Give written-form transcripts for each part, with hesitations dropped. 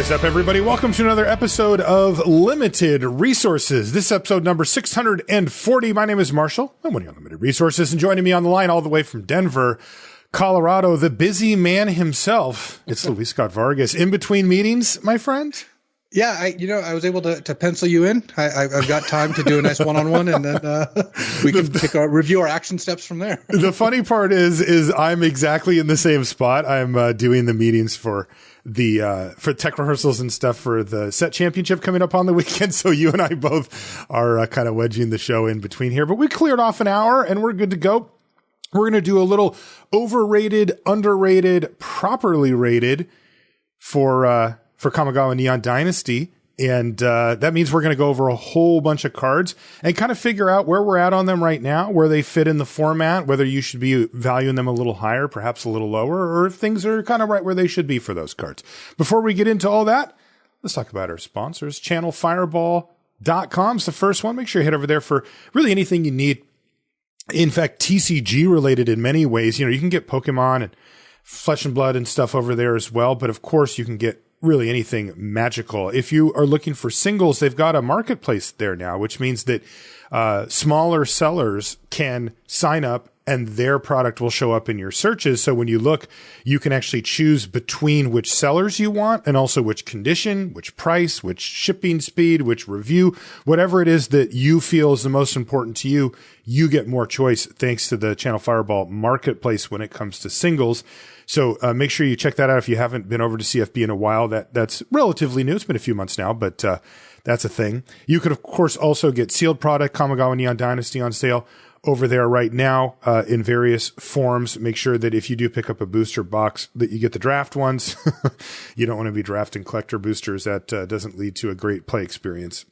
is up, everybody? Welcome to another episode of Limited Resources. This is episode number 640. My name is Marshall. I'm winning Unlimited Resources, and joining me on the line all the way from Denver, Colorado, the busy man himself. It's Luis Scott-Vargas. In between meetings, my friend? Yeah, I was able to pencil you in. I've got time to do a nice one-on-one, and then we can review our action steps from there. The funny part is I'm exactly in the same spot. I'm doing the meetings for tech rehearsals and stuff for the set championship coming up on the weekend. So you and I both are kind of wedging the show in between here, but we cleared off an hour and we're good to go. We're going to do a little overrated, underrated, properly rated for Kamigawa Neon Dynasty. And that means we're going to go over a whole bunch of cards and kind of figure out where we're at on them right now, where they fit in the format, whether you should be valuing them a little higher, perhaps a little lower, or if things are kind of right where they should be for those cards. Before we get into all that, let's talk about our sponsors. ChannelFireball.com is the first one. Make sure you head over there for really anything you need. In fact, TCG related in many ways. You know, you can get Pokemon and Flesh and Blood and stuff over there as well. But of course, you can get really anything magical. If you are looking for singles, they've got a marketplace there now, which means that smaller sellers can sign up and their product will show up in your searches. So when you look, you can actually choose between which sellers you want and also which condition, which price, which shipping speed, which review, whatever it is that you feel is the most important to you, you get more choice thanks to the Channel Fireball marketplace when it comes to singles. So make sure you check that out if you haven't been over to CFB in a while. That's relatively new. It's been a few months now, but that's a thing. You could, of course, also get sealed product, Kamigawa Neon Dynasty on sale over there right now in various forms. Make sure that if you do pick up a booster box that you get the draft ones. You don't want to be drafting collector boosters. That doesn't lead to a great play experience.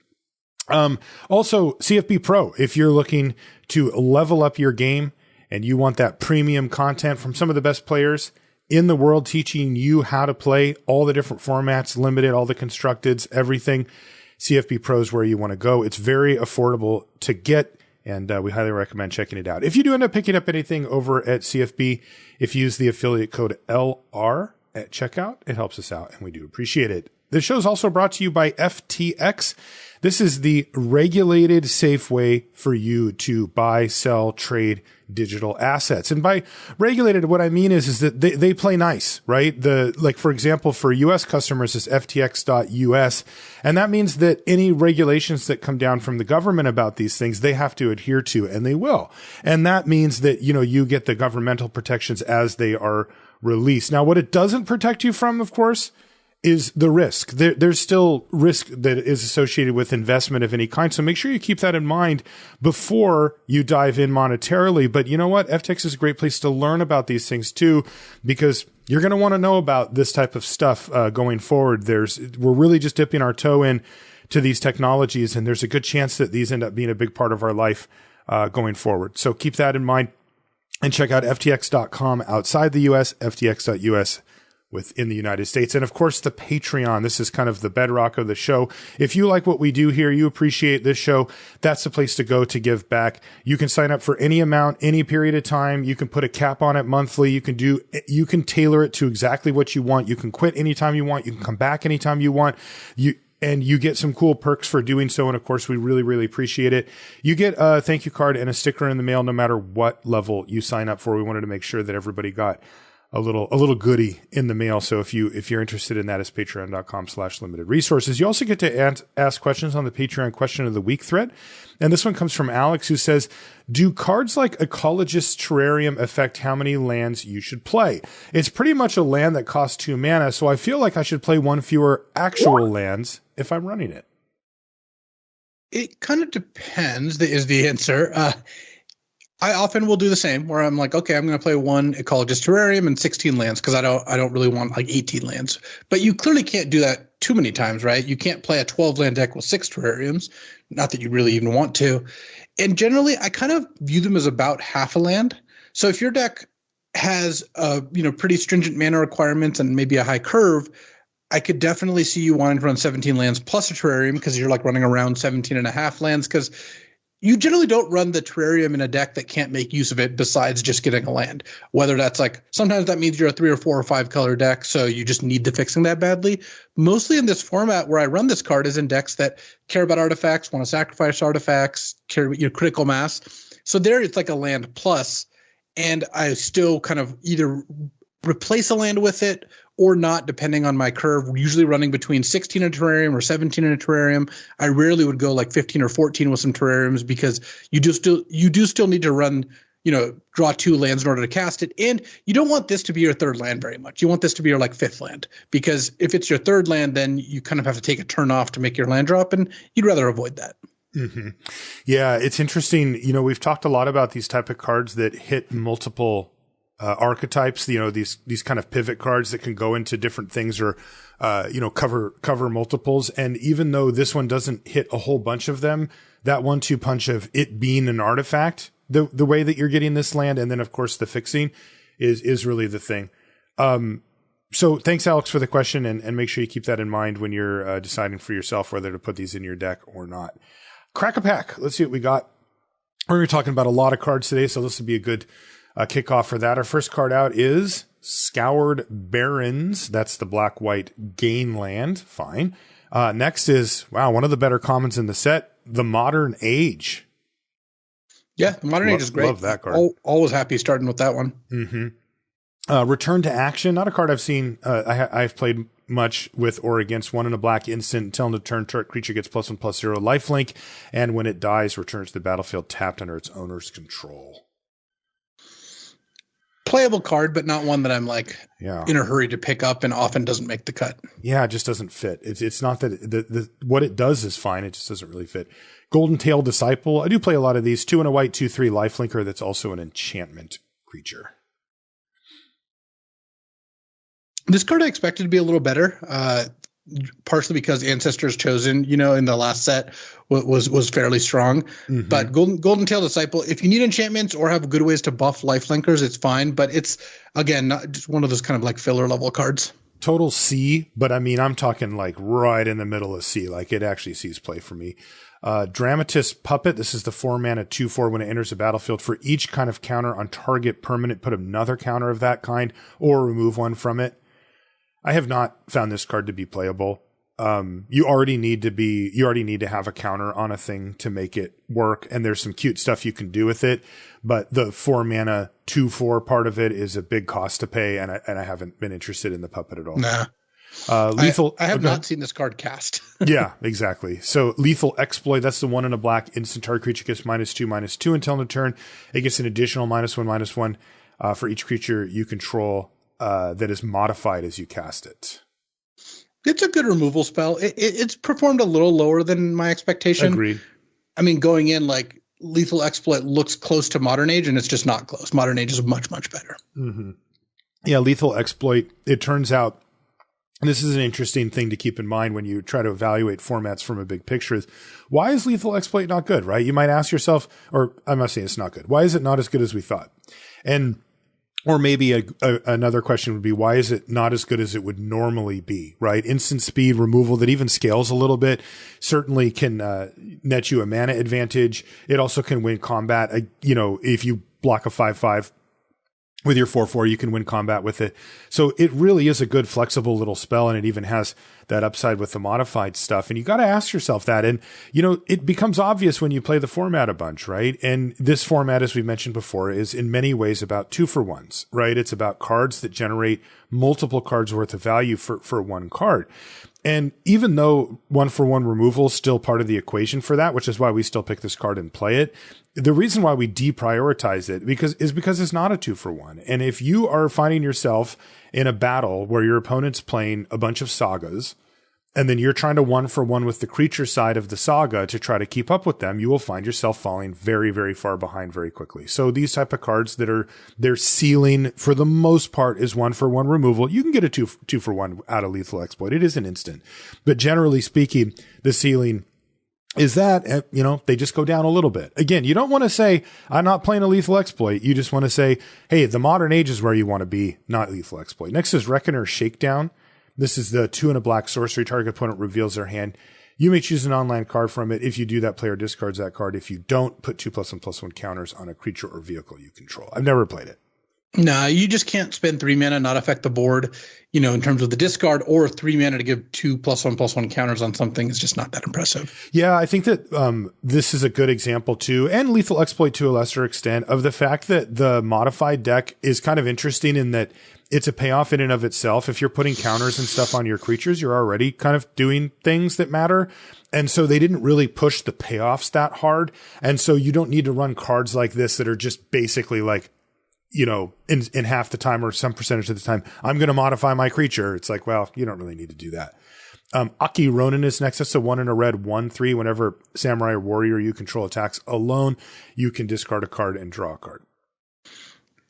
Also, CFB Pro, if you're looking to level up your game and you want that premium content from some of the best players in the world teaching you how to play all the different formats, limited, all the constructeds, everything, CFB Pro is where you want to go. It's very affordable to get, and we highly recommend checking it out. If you do end up picking up anything over at CFB, if you use the affiliate code LR at checkout, it helps us out, and we do appreciate it. The show is also brought to you by FTX. This is the regulated, safe way for you to buy, sell, trade digital assets. And by regulated, what I mean is that they play nice, right? For example, for US customers is ftx.us. And that means that any regulations that come down from the government about these things, they have to adhere to, and they will. And that means that, you get the governmental protections as they are released. Now, what it doesn't protect you from, of course, is the risk. There's still risk that is associated with investment of any kind. So make sure you keep that in mind before you dive in monetarily. But you know what? FTX is a great place to learn about these things too, because you're going to want to know about this type of stuff going forward. We're really just dipping our toe in to these technologies, and there's a good chance that these end up being a big part of our life going forward. So keep that in mind and check out ftx.com outside the US, ftx.us within the United States. And of course, the Patreon. This is kind of the bedrock of the show. If you like what we do here, you appreciate this show, that's the place to go to give back. You can sign up for any amount, any period of time. You can put a cap on it monthly. You can tailor it to exactly what you want. You can quit anytime you want. You can come back anytime you want. And you get some cool perks for doing so. And of course, we really, really appreciate it. You get a thank you card and a sticker in the mail, no matter what level you sign up for. We wanted to make sure that everybody got a little goodie in the mail. So if you're interested in that, it's patreon.com/limited resources. You also get to ask questions on the Patreon question of the week thread. And this one comes from Alex, who says, do cards like Ecologist's Terrarium affect how many lands you should play? It's pretty much a land that costs 2 mana. So I feel like I should play one fewer actual lands if I'm running it. It kind of depends, is the answer. I often will do the same, where I'm like, okay, I'm going to play one Ecologist Terrarium and 16 lands because I don't really want like 18 lands. But you clearly can't do that too many times, right? You can't play a 12 land deck with 6 Terrariums, not that you really even want to. And generally, I kind of view them as about half a land. So if your deck has pretty stringent mana requirements and maybe a high curve, I could definitely see you wanting to run 17 lands plus a Terrarium because you're like running around 17 and a half lands because you generally don't run the terrarium in a deck that can't make use of it besides just getting a land. Whether that's like, sometimes that means you're a 3 or 4 or 5 color deck, so you just need the fixing that badly. Mostly in this format where I run this card is in decks that care about artifacts, want to sacrifice artifacts, care about your critical mass. So there it's like a land plus, and I still kind of either replace a land with it or not, depending on my curve. We're usually running between 16 in a terrarium or 17 in a terrarium. I rarely would go like 15 or 14 with some terrariums because you do still need to run, draw 2 lands in order to cast it. And you don't want this to be your 3rd land very much. You want this to be your like 5th land, because if it's your 3rd land, then you kind of have to take a turn off to make your land drop, and you'd rather avoid that. Mm-hmm. Yeah, it's interesting. We've talked a lot about these type of cards that hit multiple archetypes, these kind of pivot cards that can go into different things or, cover multiples. And even though this one doesn't hit a whole bunch of them, that 1-2 punch of it being an artifact, the way that you're getting this land, and then of course the fixing is really the thing. So thanks, Alex, for the question, and make sure you keep that in mind when you're deciding for yourself whether to put these in your deck or not. Crack a pack. Let's see what we got. We're going to be talking about a lot of cards today, so this would be a good kickoff for that. Our first card out is Scoured Barrens. That's the black-white gain land. Fine. Next is, one of the better commons in the set, the Modern Age. Yeah, the Modern Age is great. Love that card. Always happy starting with that one. Mm-hmm. Return to Action. Not a card I've seen. I've played much with or against. 1 in a black instant. Until end of turn, creature gets +1/+0 lifelink, and when it dies, returns to the battlefield tapped under its owner's control. Playable card, but not one that I'm like in a hurry to pick up, and often doesn't make the cut. Yeah, it just doesn't fit. It's not that the what it does is fine. It just doesn't really fit. Golden Tail Disciple. I do play a lot of these. 2 in a white, 2/3 lifelinker. That's also an enchantment creature. This card I expected to be a little better, partially because Ancestors Chosen, in the last set was fairly strong. Mm-hmm. But Golden Tail Disciple, if you need enchantments or have good ways to buff lifelinkers, it's fine. But it's, again, not just one of those kind of like filler level cards. Total C, but I mean, I'm talking like right in the middle of C. Like it actually sees play for me. Dramatist Puppet. This is the 4-mana 2/4. When it enters the battlefield, for each kind of counter on target permanent, put another counter of that kind or remove one from it. I have not found this card to be playable. You already need to have a counter on a thing to make it work. And there's some cute stuff you can do with it, but the 4-mana 2/4 part of it is a big cost to pay. And I haven't been interested in the puppet at all. Nah. Lethal. I have not seen this card cast. Yeah, exactly. So Lethal Exploit, that's the 1 in a black instant target creature gets -2/2 until end of turn. It gets an additional -1/1 for each creature you control that is modified as you cast it. It's a good removal spell. It's performed a little lower than my expectation. Agreed. I mean, going in, like, Lethal Exploit looks close to Modern Age, and it's just not close. Modern Age is much, much better. Mm-hmm. Yeah, Lethal Exploit, it turns out, and this is an interesting thing to keep in mind when you try to evaluate formats from a big picture, is why is Lethal Exploit not good, right? You might ask yourself, or I'm not saying it's not good. Why is it not as good as we thought? Or maybe another question would be, why is it not as good as it would normally be, right? Instant speed removal that even scales a little bit certainly can net you a mana advantage. It also can win combat. If you block a 5/5 with your 4/4, you can win combat with it. So it really is a good flexible little spell, and it even has that upside with the modified stuff. And you got to ask yourself that. And, it becomes obvious when you play the format a bunch, right? And this format, as we mentioned before, is in many ways about 2-for-1s, right? It's about cards that generate multiple cards worth of value for one card. And even though 1-for-1 removal is still part of the equation for that, which is why we still pick this card and play it, the reason why we deprioritize it is because it's not a 2-for-1. And if you are finding yourself in a battle where your opponent's playing a bunch of sagas, and then you're trying to 1-for-1 with the creature side of the saga to try to keep up with them, you will find yourself falling very, very far behind very quickly. So these type of cards their ceiling for the most part is 1-for-1 removal. You can get a 2-for-1 out of Lethal Exploit. It is an instant. But generally speaking, the ceiling is that, they just go down a little bit. Again, you don't want to say, I'm not playing a Lethal Exploit. You just want to say, hey, the Modern Age is where you want to be, not Lethal Exploit. Next is Reckoner Shakedown. This is the 2 in a black sorcery. Target opponent reveals their hand. You may choose an online card from it. If you do, that player discards that card. If you don't, put 2+1/+1 counters on a creature or vehicle you control. I've never played it. No, you just can't spend 3 mana, not affect the board, in terms of the discard, or 3 mana to give 2+1/+1 counters on something is just not that impressive. Yeah, I think that this is a good example too, and Lethal Exploit to a lesser extent, of the fact that the modified deck is kind of interesting in that it's a payoff in and of itself. If you're putting counters and stuff on your creatures, you're already kind of doing things that matter. And so they didn't really push the payoffs that hard. And so you don't need to run cards like this that are just basically like, in half the time or some percentage of the time, I'm going to modify my creature. It's like, well, you don't really need to do that. Aki Ronin is next. That's a 1 and a red 1/3. Whenever Samurai or Warrior you control attacks alone, you can discard a card and draw a card.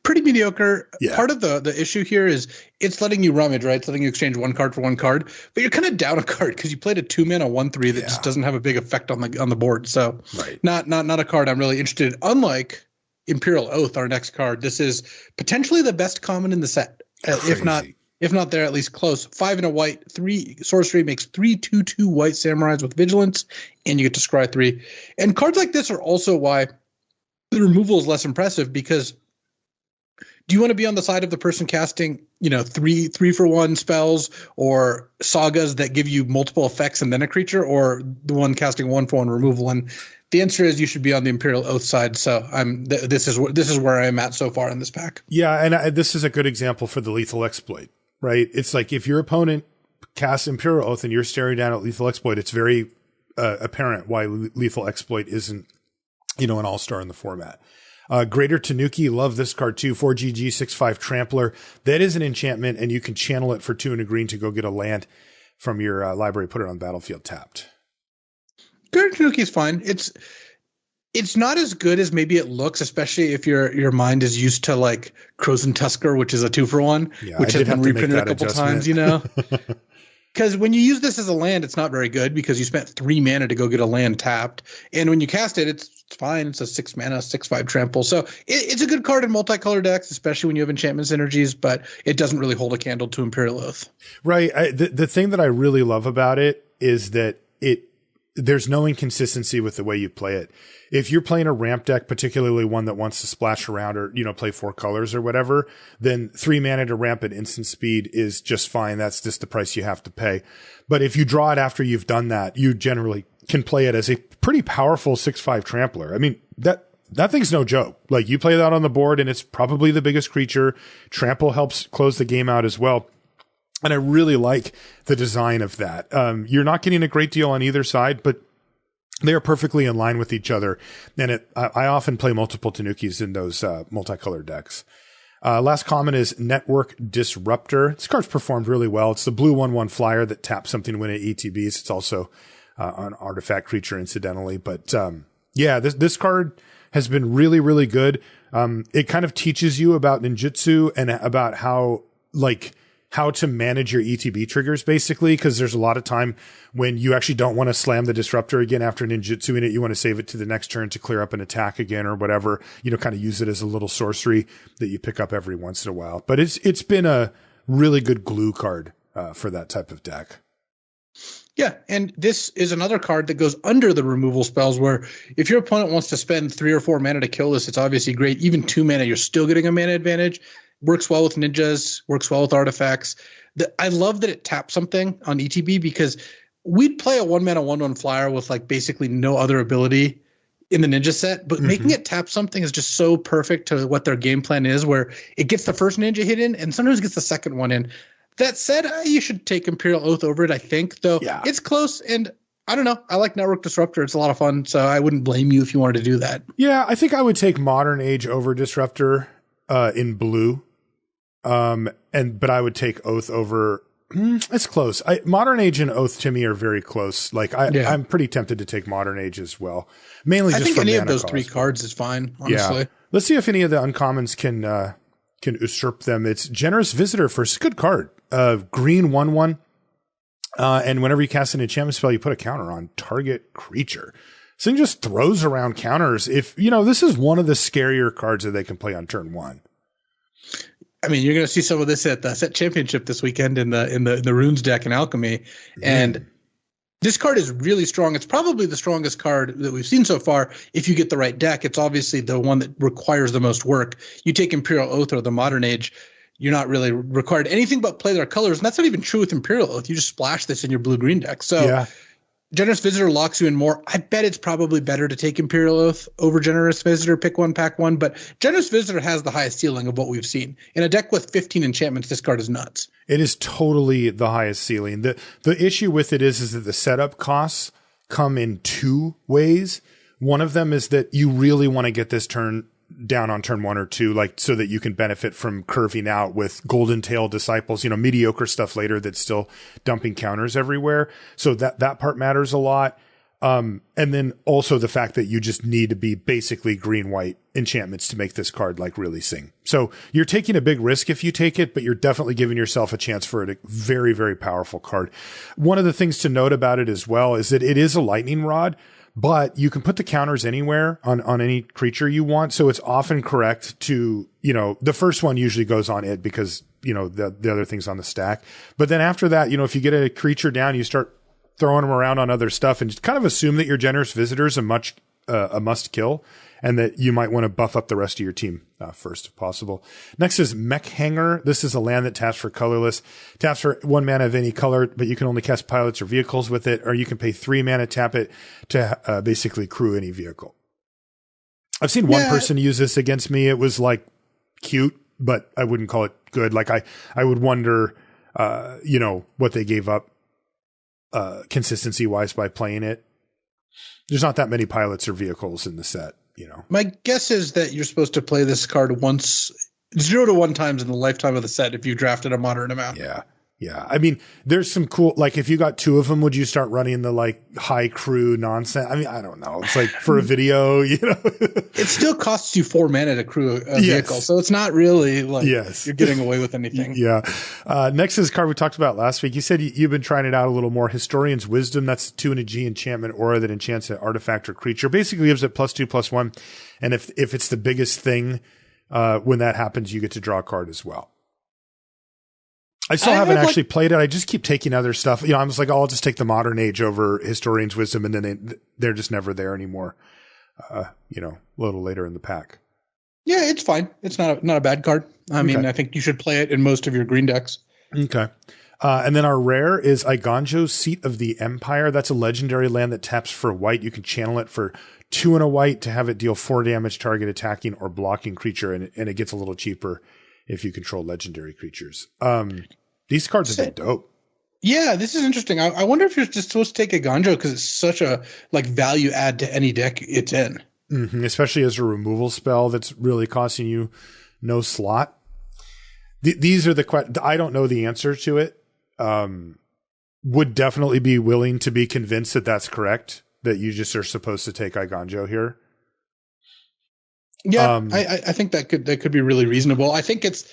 Pretty mediocre. Yeah. Part of the issue here is it's letting you rummage, right? It's letting you exchange 1 card for 1 card, but you're kind of down a card because you played a 2 mana 1/3 that just doesn't have a big effect on the board. So not a card I'm really interested in. Unlike Imperial Oath, our next card, this is potentially the best common in the set, if not there, at least close. 5 and a white, 3 sorcery, makes 3/2/2 white samurais with vigilance, and you get to scry 3. And cards like this are also why the removal is less impressive, because do you want to be on the side of the person casting, 3-for-1 spells or sagas that give you multiple effects and then a creature, or the one casting 1-for-1 removal? And the answer is you should be on the Imperial Oath side. So this is where I am at so far in this pack. Yeah, and this is a good example for the Lethal Exploit, right? It's like if your opponent casts Imperial Oath and you're staring down at Lethal Exploit, it's very apparent why Lethal Exploit isn't, an all-star in the format. Greater Tanuki, love this card too. 4GG, 6/5 Trampler. That is an enchantment, and you can channel it for 2 and a green to go get a land from your library, put it on the battlefield tapped. Greater Tanuki is fine. It's not as good as maybe it looks, especially if your mind is used to like Crows and Tusker, which is a 2-for-1, which has been reprinted a couple times, Because when you use this as a land, it's not very good because you spent 3 mana to go get a land tapped. And when you cast it, it's fine. It's a 6 mana, 6/5 trample. So it's a good card in multicolor decks, especially when you have enchantment synergies, but it doesn't really hold a candle to Imperial Oath. Right. The thing that I really love about it is that there's no inconsistency with the way you play it. If you're playing a ramp deck, particularly one that wants to splash around or, play 4 colors or whatever, then 3 mana to ramp at instant speed is just fine. That's just the price you have to pay. But if you draw it after you've done that, you generally can play it as a pretty powerful 6/5 Trampler. I mean, that thing's no joke. Like, you play that on the board and it's probably the biggest creature. Trample helps close the game out as well. And I really like the design of that. You're not getting a great deal on either side, but they are perfectly in line with each other. And I often play multiple Tanukis in those multicolored decks. Last common is Network Disruptor. This card's performed really well. It's the blue 1/1 flyer that taps something when it ETBs. It's also an artifact creature, incidentally. But this card has been really, really good. It kind of teaches you about ninjutsu and about how to manage your ETB triggers, basically, because there's a lot of time when you actually don't want to slam the disruptor again after ninjutsu in it. You want to save it to the next turn to clear up an attack again or whatever, kind of use it as a little sorcery that you pick up every once in a while. But it's been a really good glue card for that type of deck. Yeah, and this is another card that goes under the removal spells, where if your opponent wants to spend 3 or 4 mana to kill this, it's obviously great. Even 2 mana, you're still getting a mana advantage. Works well with ninjas, works well with artifacts. I love that it taps something on ETB, because we'd play a 1 mana 1/1 flyer with basically no other ability in the ninja set, but making it tap something is just so perfect to what their game plan is, where it gets the first ninja hit in and sometimes gets the second one in. That said, you should take Imperial Oath over it, I think, though. Yeah. It's close, and I don't know. I like Network Disruptor. It's a lot of fun, so I wouldn't blame you if you wanted to do that. Yeah, I think I would take Modern Age over Disruptor in blue. But I would take Oath over. It's close. Modern Age and Oath to me are very close. I'm pretty tempted to take Modern Age as well. Mainly, just I think any of those 3 cards is fine. Honestly, yeah. Let's see if any of the uncommons can usurp them. It's Generous Visitor first. Good card. Green 1/1. And whenever you cast an enchantment spell, you put a counter on target creature. This thing just throws around counters. If this is one of the scarier cards that they can play on turn 1. I mean, you're going to see some of this at the set championship this weekend in the Runes deck in Alchemy. And This card is really strong. It's probably the strongest card that we've seen so far. If you get the right deck, it's obviously the one that requires the most work. You take Imperial Oath or the Modern Age, you're not really required anything but play their colors. And that's not even true with Imperial Oath. You just splash this in your blue-green deck. So yeah. Generous Visitor locks you in more. I bet it's probably better to take Imperial Oath over Generous Visitor, pick one, pack one. But Generous Visitor has the highest ceiling of what we've seen. In a deck with 15 enchantments, this card is nuts. It is totally the highest ceiling. The issue with it is that the setup costs come in two ways. One of them is that you really want to get this turn down on turn 1 or 2, like so that you can benefit from curving out with Golden Tail Disciples, mediocre stuff later that's still dumping counters everywhere. So that part matters a lot. And then also the fact that you just need to be basically green-white enchantments to make this card like really sing. So you're taking a big risk if you take it, but you're definitely giving yourself a chance for a very, very powerful card. One of the things to note about it as well is that it is a lightning rod, but you can put the counters anywhere on any creature you want. So it's often correct to, the first one usually goes on it because, the other thing's on the stack. But then after that, if you get a creature down, you start throwing them around on other stuff and just kind of assume that your Generous Visitor is a must kill and that you might want to buff up the rest of your team first if possible. Next is Mech Hanger. This is a land that taps for colorless. Taps for 1 mana of any color, but you can only cast pilots or vehicles with it, or you can pay 3 mana, tap it to basically crew any vehicle. I've seen one person use this against me. It was like cute, but I wouldn't call it good. Like I would wonder, what they gave up consistency wise by playing it. There's not that many pilots or vehicles in the set. My guess is that you're supposed to play this card 0 to 1 times in the lifetime of the set if you drafted a moderate amount. Yeah. Yeah. I mean, there's some cool, like if you got 2 of them, would you start running the like high crew nonsense? I mean, I don't know. It's like for a video, It still costs you 4 mana to crew a vehicle. So it's not really like you're getting away with anything. Yeah. Next is a card we talked about last week. You said you've been trying it out a little more. Historian's Wisdom. That's 2 and a G enchantment aura that enchants an artifact or creature. Basically gives it +2/+1. And if it's the biggest thing, when that happens, you get to draw a card as well. I still haven't actually played it. I just keep taking other stuff. I'm just like, I'll just take the Modern Age over Historian's Wisdom, and then they're just never there anymore. A little later in the pack. Yeah, it's fine. It's not a bad card. I mean, I think you should play it in most of your green decks. Okay. And then our rare is Iganjo, Seat of the Empire. That's a legendary land that taps for white. You can channel it for 2 and a white to have it deal 4 damage target attacking or blocking creature, and it gets a little cheaper if you control legendary creatures. These cards have been dope. Yeah, this is interesting. I wonder if you're just supposed to take a Ganjo because it's such a value add to any deck it's in. Mm-hmm. Especially as a removal spell that's really costing you no slot. These are the questions. I don't know the answer to it. Would definitely be willing to be convinced that that's correct, that you just are supposed to take Iganjo here. Yeah, I think that could be really reasonable. I think it's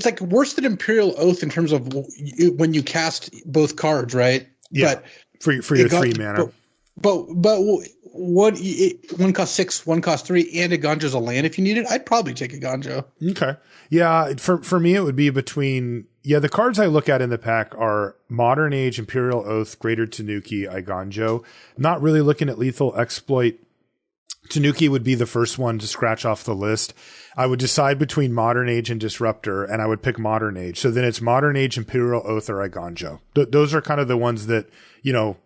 like worse than Imperial Oath in terms of when you cast both cards, right? Yeah, but for your 3 mana. But one costs 6, one costs 3, and Iganjo's a land. If you need it, I'd probably take Iganjo. Okay, yeah. For me, it would be between the cards I look at in the pack are Modern Age, Imperial Oath, Greater Tanuki, Iganjo. Not really looking at Lethal Exploit. Tanuki would be the first one to scratch off the list. I would decide between Modern Age and Disruptor, and I would pick Modern Age. So then it's Modern Age, Imperial Oath, or Iganjo. Those are kind of the ones that,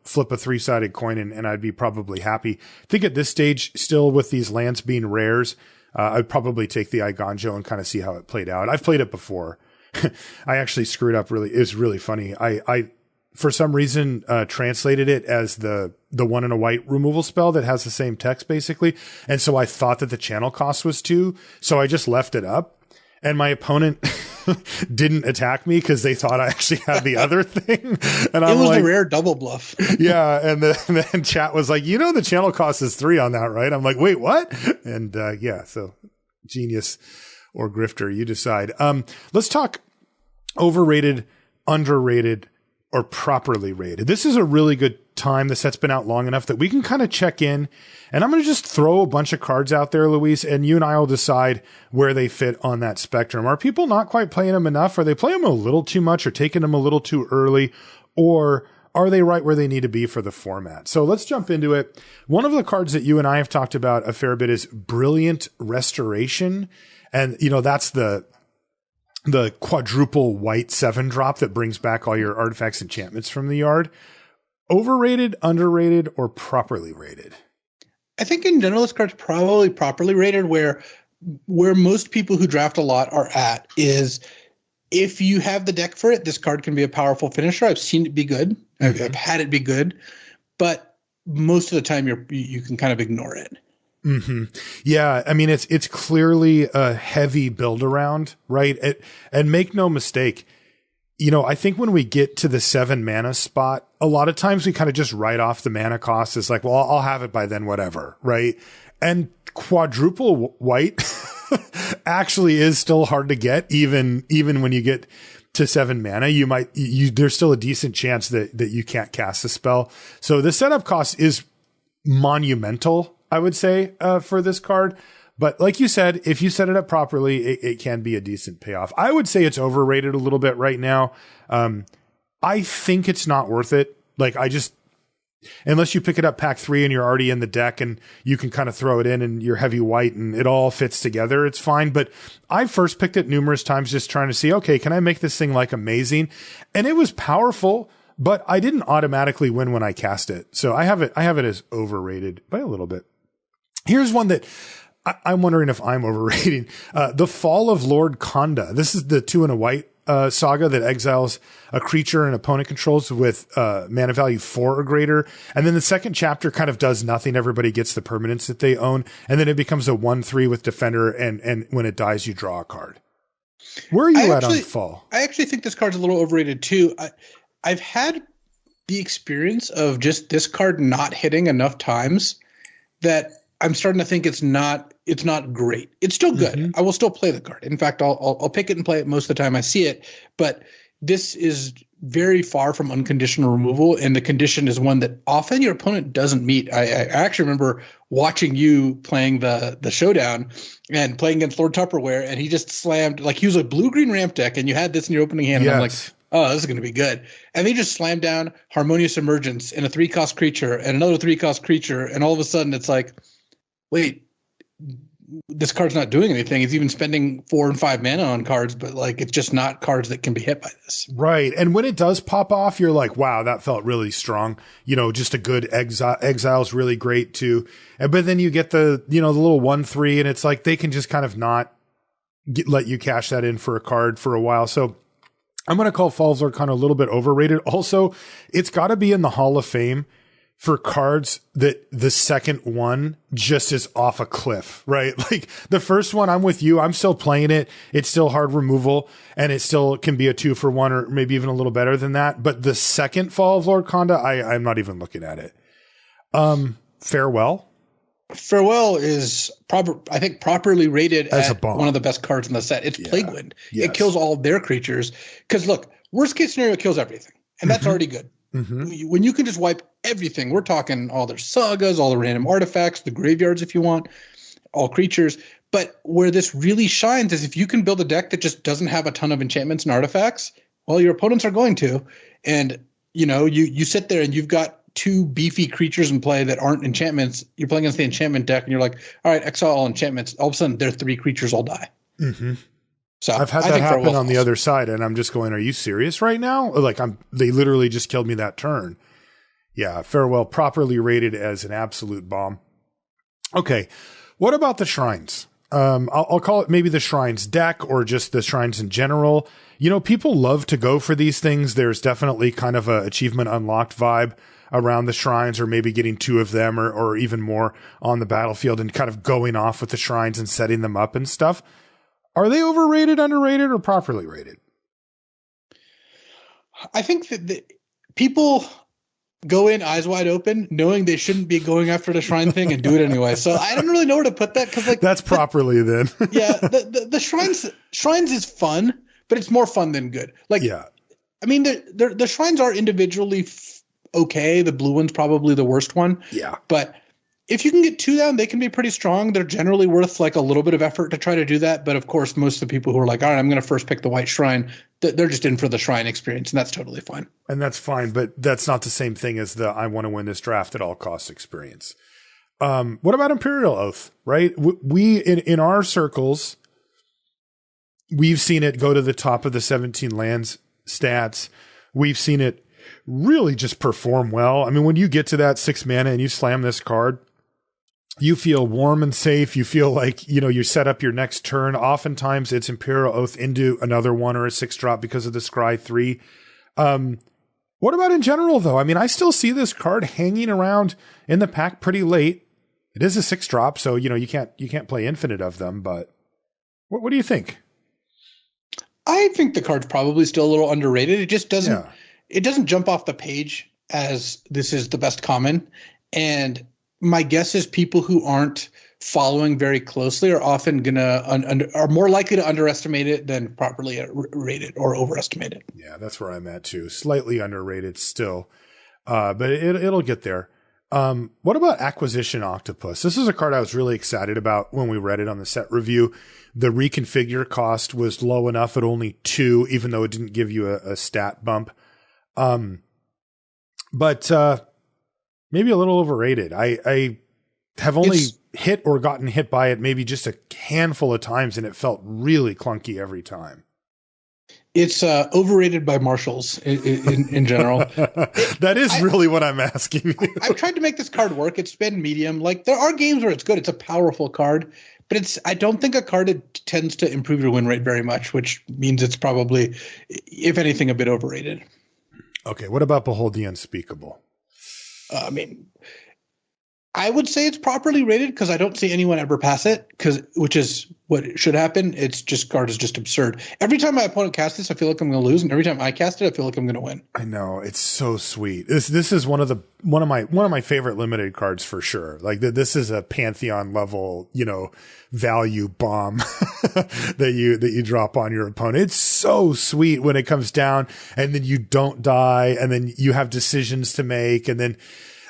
flip a 3-sided coin, and I'd be probably happy. I think at this stage, still with these lands being rares, I'd probably take the Iganjo and kind of see how it played out. I've played it before. I actually screwed up really. It was really funny. I for some reason, translated it as the 1 and a white removal spell that has the same text basically. And so I thought that the channel cost was 2. So I just left it up, and my opponent didn't attack me because they thought I actually had the other thing. And it was a rare double bluff. Yeah. And then chat was like, the channel cost is 3 on that, right? I'm like, wait, what? And, so genius or grifter, you decide. Let's talk overrated, underrated, or properly rated. This is a really good time. The set's been out long enough that we can kind of check in, and I'm going to just throw a bunch of cards out there, Luis, and you and I will decide where they fit on that spectrum. Are people not quite playing them enough? Are they playing them a little too much or taking them a little too early? Or are they right where they need to be for the format? So let's jump into it. One of the cards that you and I have talked about a fair bit is Brilliant Restoration. And, that's the quadruple white 7-drop that brings back all your artifacts and enchantments from the yard. Overrated, underrated, or properly rated? I think in general, this card's probably properly rated. Where most people who draft a lot are at is if you have the deck for it, this card can be a powerful finisher. I've seen it be good. Mm-hmm. I've had it be good, but most of the time you can kind of ignore it. Mm-hmm. Yeah. I mean, it's clearly a heavy build around, right? And make no mistake, I think when we get to the 7 mana spot, a lot of times we kind of just write off the mana cost as like, well, I'll have it by then, whatever. Right. And quadruple white actually is still hard to get. Even when you get to 7 mana, there's still a decent chance that you can't cast the spell. So the setup cost is monumental, I would say, for this card. But like you said, if you set it up properly, it can be a decent payoff. I would say it's overrated a little bit right now. I think it's not worth it. Like unless you pick it up pack 3 and you're already in the deck and you can kind of throw it in and you're heavy white and it all fits together, it's fine. But I first picked it numerous times just trying to see, okay, can I make this thing like amazing? And it was powerful, but I didn't automatically win when I cast it. So I have it as overrated by a little bit. Here's one that I'm wondering if I'm overrating. The Fall of Lord Konda. This is the 2 and a white saga that exiles a creature an opponent controls with mana value 4 or greater. And then the second chapter kind of does nothing. Everybody gets the permanents that they own. And then it becomes a 1/3 with Defender. And when it dies, you draw a card. Where are you at on Fall? I actually think this card's a little overrated too. I've had the experience of just this card not hitting enough times that I'm starting to think it's not great. It's still good. Mm-hmm. I will still play the card. In fact, I'll pick it and play it most of the time I see it. But this is very far from unconditional removal, and the condition is one that often your opponent doesn't meet. I actually remember watching you playing the showdown and playing against Lord Tupperware, and he just slammed, like he was a blue-green ramp deck, and you had this in your opening hand, yes. And I'm like, oh, this is going to be good. And they just slammed down Harmonious Emergence and a 3-cost creature and another 3-cost creature, and all of a sudden it's like, wait, this card's not doing anything. It's even spending 4 and 5 mana on cards, but like it's just not cards that can be hit by this. Right. And when it does pop off, you're like, wow, that felt really strong. Just a good exile's really great too. But then you get the little 1/3 and it's like they can just kind of not let you cash that in for a card for a while. So I'm going to call Fall of Lord Konda a little bit overrated. Also, it's got to be in the Hall of Fame for cards that the second one just is off a cliff, right? Like the first one, I'm with you. I'm still playing it. It's still hard removal and it still can be a 2-for-1 or maybe even a little better than that. But the second Fall of Lord Konda, I'm not even looking at it. Farewell. Farewell is properly rated as a bomb. One of the best cards in the set. It's Plague Wind. Yes. It kills all of their creatures. Because look, worst case scenario, it kills everything. And that's already good. Mm-hmm. When you can just wipe everything, we're talking all their sagas, all the random artifacts, the graveyards if you want, all creatures. But where this really shines is if you can build a deck that just doesn't have a ton of enchantments and artifacts, well, your opponents are going to. And, you sit there and you've got 2 beefy creatures in play that aren't enchantments. You're playing against the enchantment deck and you're like, all right, exile all enchantments. All of a sudden, their 3 creatures all die. Mm-hmm. So I've had that happen on the other side, and I'm just going, are you serious right now? Like they literally just killed me that turn. Yeah, Farewell properly rated as an absolute bomb. Okay, what about the shrines? I'll call it maybe the shrines deck or just the shrines in general. People love to go for these things. There's definitely kind of a achievement unlocked vibe around the shrines, or maybe getting 2 of them or even more on the battlefield and kind of going off with the shrines and setting them up and stuff. Are they overrated, underrated, or properly rated? I think that people go in eyes wide open, knowing they shouldn't be going after the shrine thing and do it anyway. So I don't really know where to put that because that's properly then. Yeah, the shrines is fun, but it's more fun than good. I mean, the shrines are individually okay. The blue one's probably the worst one. Yeah, but if you can get 2 down, they can be pretty strong. They're generally worth like a little bit of effort to try to do that. But of course, most of the people who are like, all right, I'm going to first pick the white shrine, they're just in for the shrine experience, and that's totally fine. And that's fine, but that's not the same thing as the I want to win this draft at all costs experience. What about Imperial Oath, right? We in our circles, we've seen it go to the top of the 17 lands stats. We've seen it really just perform well. I mean, when you get to that 6 mana and you slam this card, you feel warm and safe. You feel like, you set up your next turn. Oftentimes it's Imperial Oath into another 1 or a 6 drop because of the Scry 3. What about in general, though? I mean, I still see this card hanging around in the pack pretty late. It is a 6 drop, so, you can't play infinite of them, but what do you think? I think the card's probably still a little underrated. It just doesn't jump off the page as this is the best common. And my guess is people who aren't following very closely are often are more likely to underestimate it than properly rate it or overestimate it. Yeah, that's where I'm at too. Slightly underrated still, but it'll get there. What about Acquisition Octopus? This is a card I was really excited about when we read it on the set review. The reconfigure cost was low enough at only 2, even though it didn't give you a stat bump. But maybe a little overrated. I have only hit or gotten hit by it maybe just a handful of times, and it felt really clunky every time. It's overrated by marshals in general. That is really what I'm asking. I've tried to make this card work. It's been medium. Like, there are games where it's good. It's a powerful card, but I don't think a card that tends to improve your win rate very much, which means it's probably, if anything, a bit overrated. Okay, what about Behold the Unspeakable? I would say it's properly rated because I don't see anyone ever pass it, which is what should happen. It's just card is just absurd. Every time my opponent casts this, I feel like I'm going to lose, and every time I cast it, I feel like I'm going to win. I know, it's so sweet. This is one of my favorite limited cards for sure. Like this is a Pantheon level, value bomb that you drop on your opponent. It's so sweet when it comes down, and then you don't die, and then you have decisions to make, and then.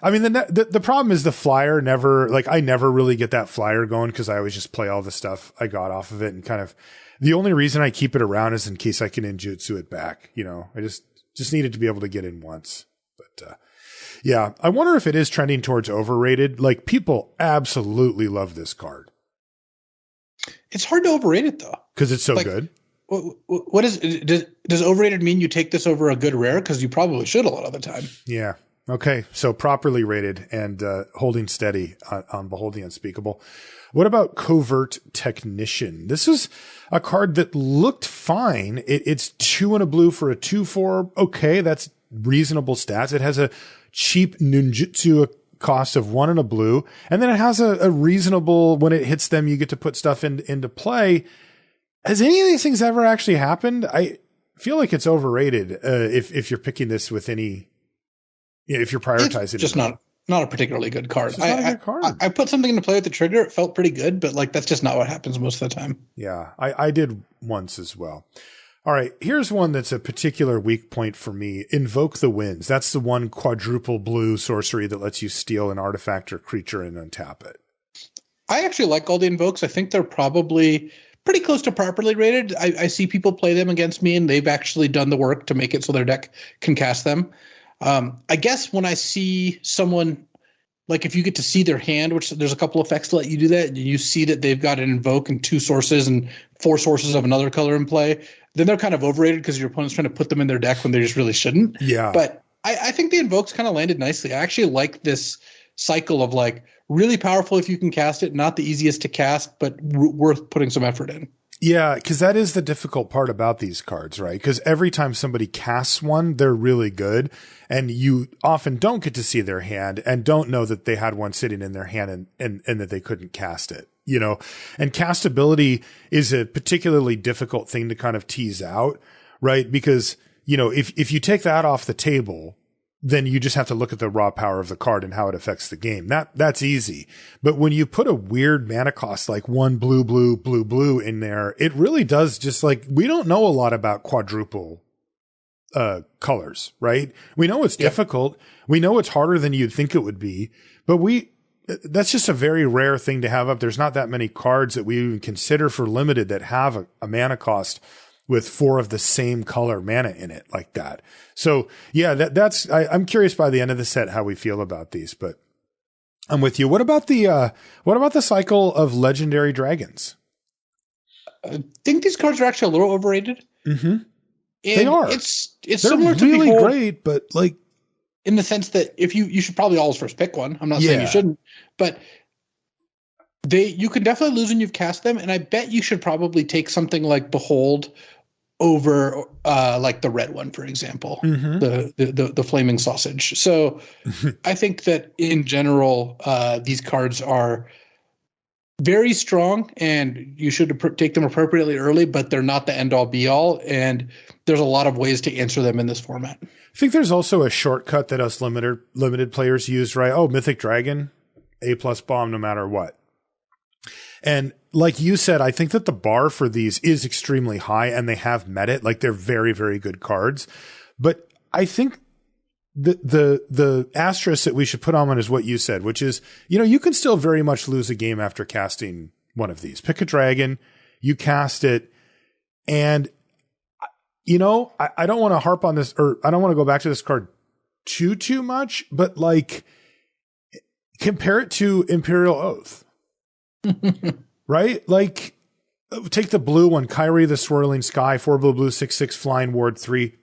I mean, the problem is the flyer I never really get that flyer going because I always just play all the stuff I got off of it, and kind of the only reason I keep it around is in case I can ninjutsu it back. I just needed to be able to get in once. But yeah, I wonder if it is trending towards overrated. Like, people absolutely love this card. It's hard to overrate it though because it's so good. What does overrated mean? You take this over a good rare because you probably should a lot of the time. Yeah. Okay, so properly rated and holding steady on Behold the Unspeakable. What about Covert Technician? This is a card that looked fine. It's 2 and a blue for a 2/4. Okay, that's reasonable stats. It has a cheap ninjutsu cost of 1 and a blue, and then it has a reasonable, when it hits them, you get to put stuff into play. Has any of these things ever actually happened? I feel like it's overrated if you're picking this with any... if you're prioritizing, it's just not a particularly good card. It's not a good card. I put something into play with the trigger. It felt pretty good, but that's just not what happens most of the time. Yeah, I did once as well. All right, here's one that's a particular weak point for me. Invoke the Winds. That's the one quadruple blue sorcery that lets you steal an artifact or creature and untap it. I actually like all the invokes. I think they're probably pretty close to properly rated. I see people play them against me, and they've actually done the work to make it so their deck can cast them. I guess when I see someone, like if you get to see their hand, which there's a couple effects to let you do that, and you see that they've got an invoke and 2 sources and 4 sources of another color in play, then they're kind of overrated because your opponent's trying to put them in their deck when they just really shouldn't. Yeah. But I think the invokes kind of landed nicely. I actually like this cycle of really powerful if you can cast it, not the easiest to cast, but worth putting some effort in. Yeah, because that is the difficult part about these cards, right? Because every time somebody casts one, they're really good, and you often don't get to see their hand and don't know that they had one sitting in their hand and that they couldn't cast it, And castability is a particularly difficult thing to kind of tease out, right? Because, if you take that off the table, then you just have to look at the raw power of the card and how it affects the game. That's easy. But when you put a weird mana cost like 1 blue, blue, blue, blue in there, it really does just we don't know a lot about quadruple colors, right? We know it's difficult. We know it's harder than you'd think it would be, but that's just a very rare thing to have up. There's not that many cards that we even consider for limited that have a mana cost with 4 of the same color mana in it like that. So yeah, I'm curious by the end of the set how we feel about these, but I'm with you. What about the cycle of legendary dragons? I think these cards are actually a little overrated. Mm-hmm. They are. It's They're similar to really Behold, great, but like in the sense that if you should probably always first pick one. I'm not saying you shouldn't, but you can definitely lose when you've cast them, and I bet you should probably take something like Behold over like the red one, for example, the flaming sausage. So I think that in general, these cards are very strong, and you should take them appropriately early, but they're not the end all be all. And there's a lot of ways to answer them in this format. I think there's also a shortcut that us limited players use, right? Oh, Mythic Dragon, A+ bomb no matter what. And like you said, I think that the bar for these is extremely high, and they have met it. Like, they're very, very good cards. But I think the asterisk that we should put on one is what you said, which is, you can still very much lose a game after casting one of these. Pick a dragon, you cast it, and I don't want to harp on this, or I don't want to go back to this card too much, but like, compare it to Imperial Oath. Right? Like, take the blue one, Kyrie the Swirling Sky, 4 blue, 6/6 flying ward 3.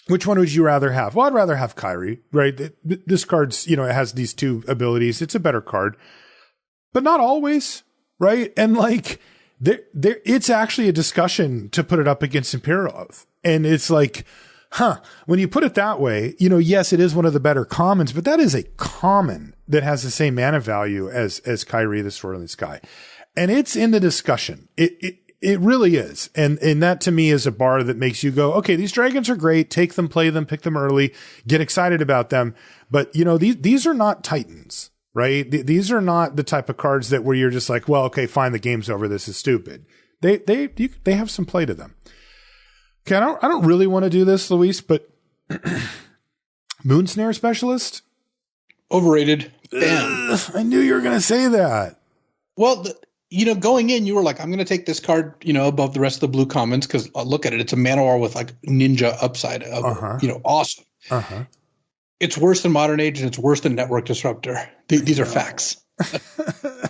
Which one would you rather have? Well, I'd rather have Kyrie, right? This card's, it has these 2 abilities. It's a better card, but not always, right? And like, it's actually a discussion to put it up against Imperial Oath. And it's like, when you put it that way, yes, it is one of the better commons, but that is a common that has the same mana value as Kyrie the Swirling Sky. And it's in the discussion. It really is. And that to me is a bar that makes you go, okay, these dragons are great. Take them, play them, pick them early, get excited about them. But these are not Titans, right? These are not the type of cards that where you're just like, well, okay, fine, the game's over. This is stupid. They have some play to them. Okay. I don't really want to do this, Luis, but Moonsnare Specialist? Overrated. Bam. I knew you were going to say that. Well, going in, you were like, I'm going to take this card, above the rest of the blue commons because look at it. It's a Manowar with like ninja upside of, awesome. Uh-huh. It's worse than Modern Age, and it's worse than Network Disruptor. These are facts.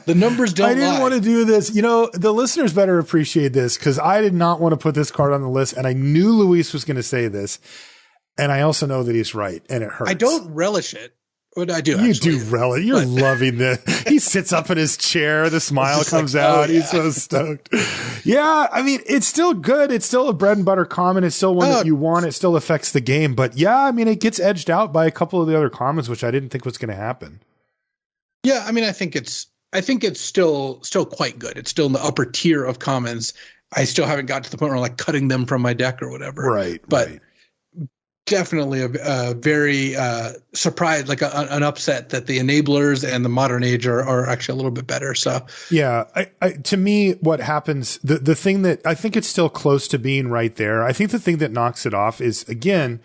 The numbers don't lie. I didn't want to do this. The listeners better appreciate this because I did not want to put this card on the list, and I knew Luis was going to say this, and I also know that he's right, and it hurts. I don't relish it. What I do? You do relish. You're loving this. He sits up in his chair. The smile comes out. Oh, yeah. He's so stoked. Yeah, I mean, it's still good. It's still a bread and butter common. It's still one that you want. It still affects the game. But yeah, I mean, it gets edged out by a couple of the other commons, which I didn't think was going to happen. Yeah, I mean, I think it's still quite good. It's still in the upper tier of commons. I still haven't got to the point where I'm like cutting them from my deck or whatever. Right. But right. Definitely a very surprise, like an upset that the enablers and the Modern Age are actually a little bit better. So yeah, to me, what happens, the thing that I think it's still close to being right there. I think the thing that knocks it off is, again,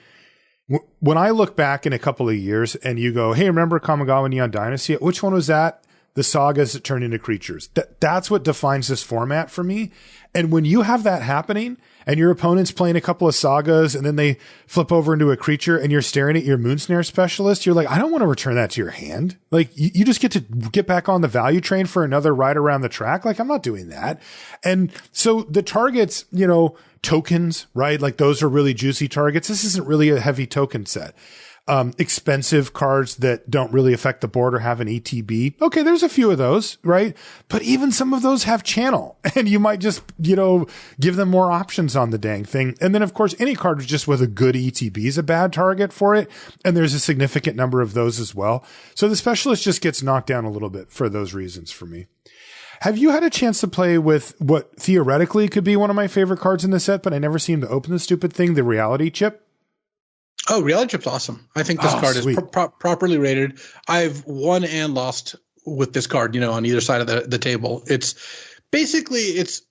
when I look back in a couple of years and you go, hey, remember Kamigawa Neon Dynasty? Which one was that? The sagas that turn into creatures. That's what defines this format for me. And when you have that happening and your opponent's playing a couple of sagas and then they flip over into a creature and you're staring at your Moonsnare Specialist, you're like, I don't want to return that to your hand. Like, you just get to get back on the value train for another ride around the track. Like, I'm not doing that. And so the targets, tokens, right? Like, those are really juicy targets. This isn't really a heavy token set. Expensive cards that don't really affect the board or have an ETB. Okay, there's a few of those, right? But even some of those have channel, and you might just, give them more options on the dang thing. And then, of course, any card just with a good ETB is a bad target for it. And there's a significant number of those as well. So the Specialist just gets knocked down a little bit for those reasons for me. Have you had a chance to play with what theoretically could be one of my favorite cards in the set, but I never seem to open the stupid thing, the Reality Chip? Oh, Reality Chip's awesome. I think this card is properly rated. I've won and lost with this card, on either side of the table. It's basically, it's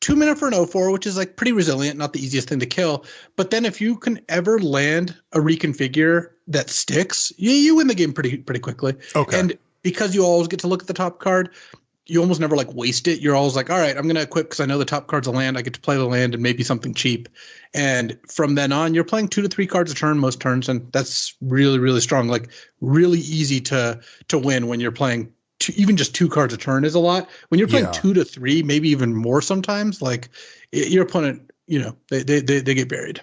2 mana for an 0/4, which is like pretty resilient, not the easiest thing to kill. But then if you can ever land a reconfigure that sticks, you win the game pretty quickly. Okay. And because you always get to look at the top card, you almost never like waste it. You're always like, all right, I'm going to equip because I know the top card's a land. I get to play the land and maybe something cheap. And from then on, you're playing 2 to 3 cards a turn most turns. And that's really, really strong. Like really easy to win when you're playing even just 2 cards a turn is a lot. When you're playing 2 to 3, maybe even more sometimes, like your opponent, they get buried.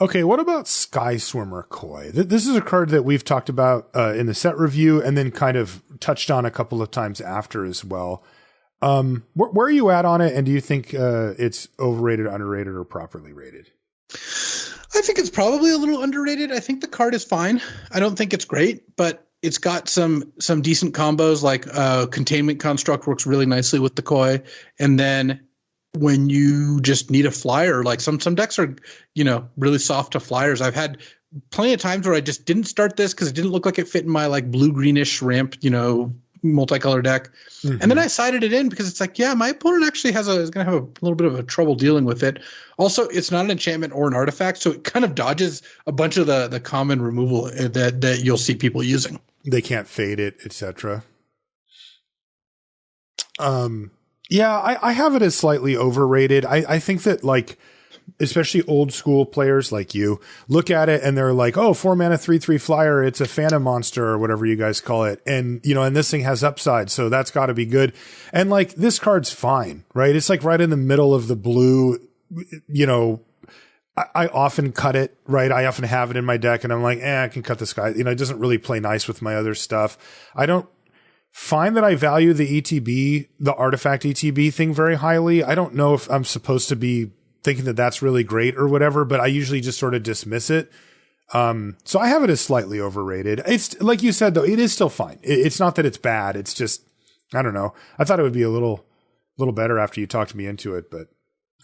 Okay, what about Sky Swimmer Koi? This is a card that we've talked about in the set review and then kind of touched on a couple of times after as well. Where are you at on it, and do you think it's overrated, underrated, or properly rated? I think it's probably a little underrated. I think the card is fine. I don't think it's great, but it's got some decent combos, like Containment Construct works really nicely with the Koi, and then when you just need a flyer, like some decks are, really soft to flyers. I've had plenty of times where I just didn't start this because it didn't look like it fit in my like blue-greenish ramp, multicolor deck. Mm-hmm. And then I sided it in because it's like, yeah, my opponent actually is going to have a little bit of a trouble dealing with it. Also, it's not an enchantment or an artifact, so it kind of dodges a bunch of the common removal that you'll see people using. They can't fade it, etc. Yeah, I have it as slightly overrated. I think that, like, especially old school players like you look at it and they're like, oh, 4 mana, 3/3 flyer. It's a phantom monster or whatever you guys call it. And, and this thing has upside. So that's got to be good. And like, this card's fine, right? It's like right in the middle of the blue, I often cut it, right? I often have it in my deck and I'm like, I can cut this guy. It doesn't really play nice with my other stuff. I don't find that I value the ETB, the artifact ETB thing very highly. I don't know if I'm supposed to be thinking that that's really great or whatever, but I usually just sort of dismiss it. So I have it as slightly overrated. It's like you said, though, it is still fine. It's not that it's bad. It's just, I don't know. I thought it would be a little better after you talked me into it, but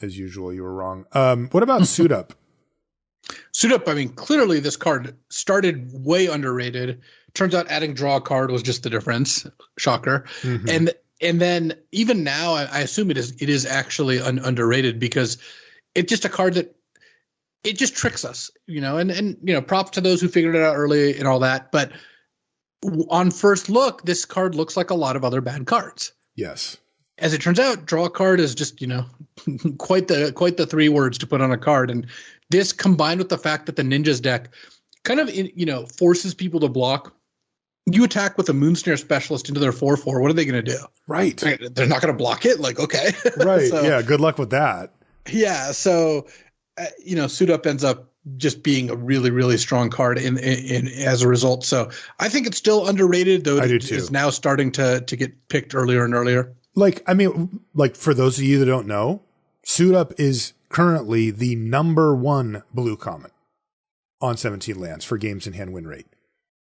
as usual, you were wrong. What about Suit Up? Suit Up, I mean, clearly this card started way underrated. Turns out adding draw a card was just the difference. Shocker. Mm-hmm. And then even now, I assume it is actually underrated because it's just a card that it just tricks us, and props to those who figured it out early and all that. But on first look, this card looks like a lot of other bad cards. Yes. As it turns out, draw a card is just, quite the 3 words to put on a card. And this combined with the fact that the Ninjas deck kind of, forces people to block. You attack with a Moonsnare Specialist into their 4/4. What are they going to do? Right. They're not going to block it. Like, okay. Right. So, yeah. Good luck with that. Yeah. So, Suit Up ends up just being a really, really strong card in as a result. So I think it's still underrated, though it is now starting to get picked earlier and earlier. Like, I mean, like for those of you that don't know, Suit Up is currently the #1 blue common on 17 lands for games in hand win rate.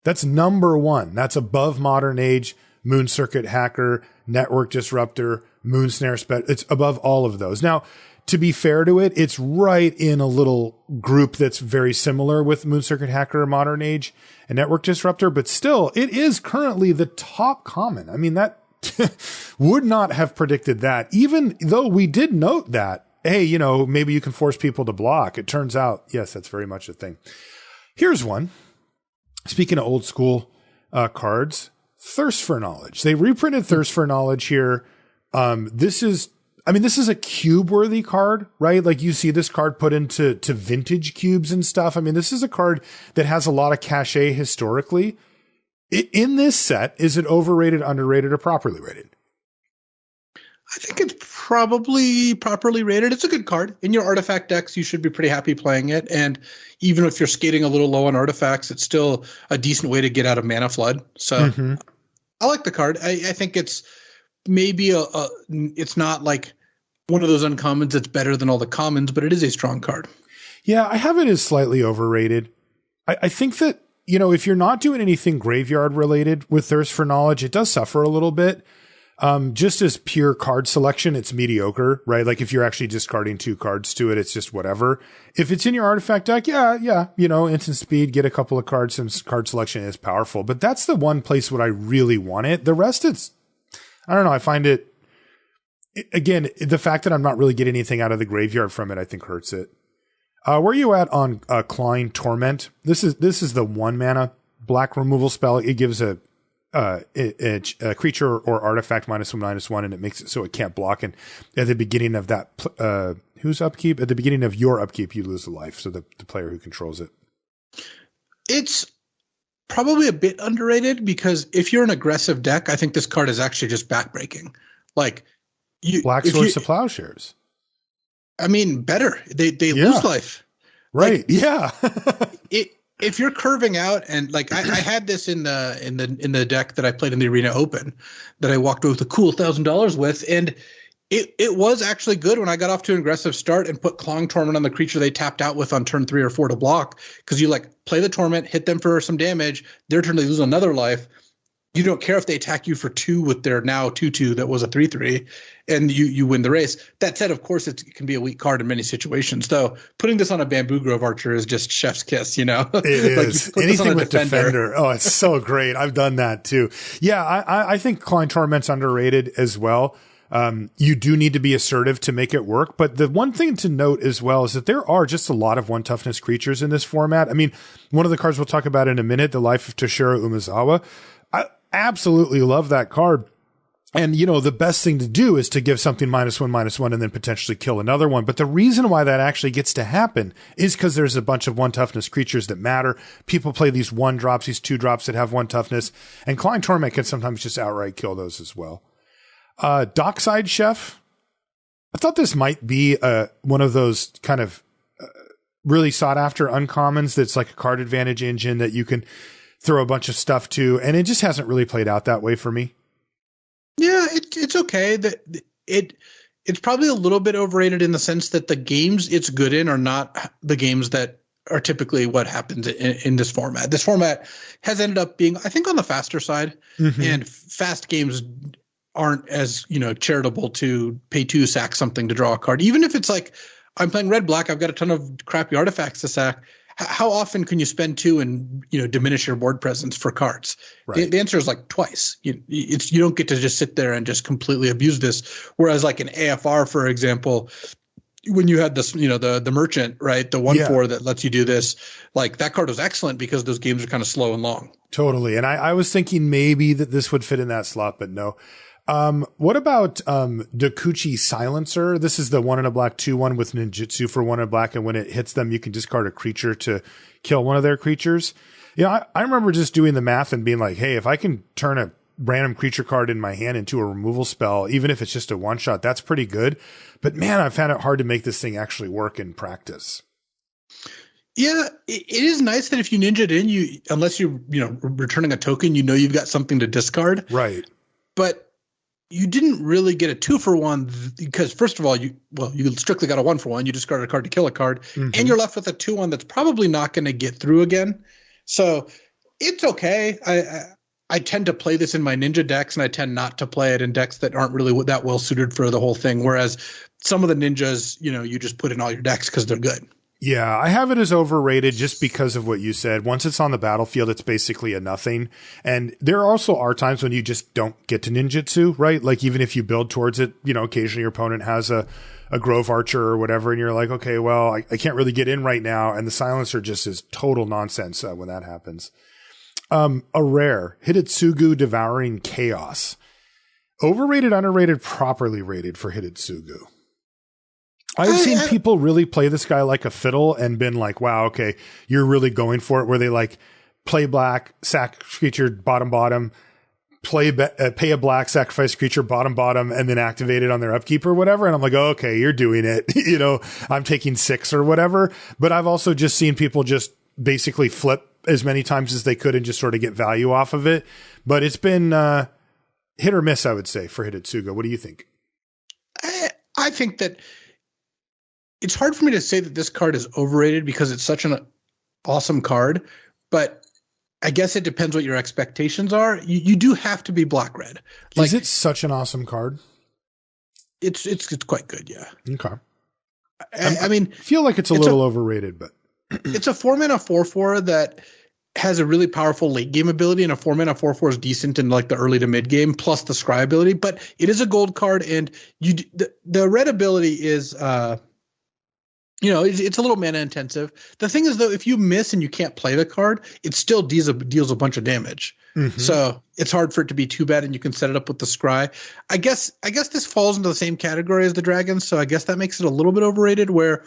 That's #1. That's above Modern Age, Moon Circuit Hacker, Network Disruptor, Moonsnare. It's above all of those. Now, to be fair to it, it's right in a little group that's very similar with Moon Circuit Hacker, Modern Age, and Network Disruptor, but still, it is currently the top common. I mean, that would not have predicted that, even though we did note that, hey, maybe you can force people to block. It turns out, yes, that's very much a thing. Here's one. Speaking of old school cards, Thirst for Knowledge. They reprinted Thirst for Knowledge here. This is a cube-worthy card, right? Like you see this card put into vintage cubes and stuff. I mean, this is a card that has a lot of cachet historically. In this set, is it overrated, underrated, or properly rated? I think it's probably properly rated. It's a good card. In your artifact decks, you should be pretty happy playing it. And even if you're skating a little low on artifacts, it's still a decent way to get out of mana flood. So I like the card. I think it's maybe it's not like one of those uncommons that's better than all the commons, but it is a strong card. Yeah, I have it as slightly overrated. I think that, if you're not doing anything graveyard related with Thirst for Knowledge, it does suffer a little bit. Just as pure card selection, it's mediocre, right? Like if you're actually discarding 2 cards to it, it's just whatever. If it's in your artifact deck, yeah, instant speed, get a couple of cards, some card selection is powerful. But that's the one place where I really want it. The rest, I don't know. I find it, again, the fact that I'm not really getting anything out of the graveyard from it, I think hurts it. Where are you at on Klein Torment? This is the 1 mana black removal spell. It gives a a creature or artifact -1/-1, and it makes it so it can't block. And at the beginning of that, whose upkeep? At the beginning of your upkeep, you lose a life. So the player who controls it. It's probably a bit underrated because if you're an aggressive deck, I think this card is actually just backbreaking. Like Black Swords to Plowshares. I mean, better. They lose life. Right. Like, yeah. If you're curving out, and like I had this in the deck that I played in the Arena Open that I walked away with a cool $1,000 with, and it was actually good when I got off to an aggressive start and put Clawing Torment on the creature they tapped out with on turn 3 or 4 to block, because you like play the Torment, hit them for some damage, their turn they lose another life. You don't care if they attack you for 2 with their now 2/2 that was a 3/3, and you win the race. That said, of course, it can be a weak card in many situations. Though putting this on a Bamboo Grove Archer is just chef's kiss, you know. It is. Anything with Defender. Oh, it's so great. I've done that too. Yeah, I think Clawing Torment's underrated as well. You do need to be assertive to make it work. But the one thing to note as well is that there are just a lot of 1 toughness creatures in this format. I mean, one of the cards we'll talk about in a minute, the Life of Toshiro Umezawa. I absolutely love that card. And, you know, the best thing to do is to give something -1/-1 and then potentially kill another one. But the reason why that actually gets to happen is because there's a bunch of 1 toughness creatures that matter. People play these 1-drops, these 2-drops that have 1 toughness, and Clawing Torment can sometimes just outright kill those as well. Dockside Chef. I thought this might be one of those kind of really sought after uncommons that's like a card advantage engine that you can throw a bunch of stuff to, and it just hasn't really played out that way for me. Yeah, it's okay. It's probably a little bit overrated in the sense that the games it's good in are not the games that are typically what happens in this format. This format has ended up being, I think, on the faster side, and fast games aren't as, you know, charitable to pay 2 sack something to draw a card. Even if it's like, I'm playing red-black, I've got a ton of crappy artifacts to sack. How often can you spend 2 and, you know, diminish your board presence for cards? Right. The answer is like twice. You don't get to just sit there and just completely abuse this. Whereas like an AFR, for example, when you had this, you know, the merchant, right, the 1/4 that lets you do this, like that card was excellent because those games are kind of slow and long. Totally. And I was thinking maybe that this would fit in that slot, but no. What about Dokuchi Silencer? This is the 1 and a black 2/1 with ninjutsu for 1 and a black, and when it hits them, you can discard a creature to kill one of their creatures. Yeah, I remember just doing the math and being like, hey, if I can turn a random creature card in my hand into a removal spell, even if it's just a 1-shot, that's pretty good. But man, I've found it hard to make this thing actually work in practice. Yeah, it is nice that if you ninja it in, unless you're, you know, returning a token, you know you've got something to discard. Right. But you didn't really get a 2-for-1 because, first of all, you strictly got a 1-for-1. You discarded a card to kill a card, and you're left with a 2/1 that's probably not going to get through again. So it's okay. I tend to play this in my ninja decks, and I tend not to play it in decks that aren't really that well suited for the whole thing. Whereas some of the ninjas, you know, you just put in all your decks because they're good. Yeah, I have it as overrated just because of what you said. Once it's on the battlefield, it's basically a nothing. And there also are times when you just don't get to ninjutsu, right? Like even if you build towards it, you know, occasionally your opponent has a Grove Archer or whatever, and you're like, okay, well, I can't really get in right now. And the Silencer just is total nonsense when that happens. A rare, Hidetsugu Devouring Chaos. Overrated, underrated, properly rated for Hidetsugu. I've seen people really play this guy like a fiddle and been like, wow, okay, you're really going for it, where they like play black, sack creature, bottom, pay a black, sacrifice creature, bottom, and then activate it on their upkeep or whatever. And I'm like, oh, okay, you're doing it. You know, I'm taking 6 or whatever. But I've also just seen people just basically flip as many times as they could and just sort of get value off of it. But it's been hit or miss, I would say, for Hidetsugu. What do you think? I think that it's hard for me to say that this card is overrated because it's such an awesome card, but I guess it depends what your expectations are. You do have to be black-red. Like, is it such an awesome card? It's quite good, yeah. Okay. I mean, I feel like it's a little overrated, but it's a 4-mana 4/4 that has a really powerful late game ability, and a 4-mana 4/4 is decent in like the early to mid game, plus the scry ability. But it is a gold card, and the red ability is you know, it's a little mana intensive. The thing is, though, if you miss and you can't play the card, it still deals a bunch of damage. So it's hard for it to be too bad, and you can set it up with the scry. I guess this falls into the same category as the dragons, so I guess that makes it a little bit overrated, where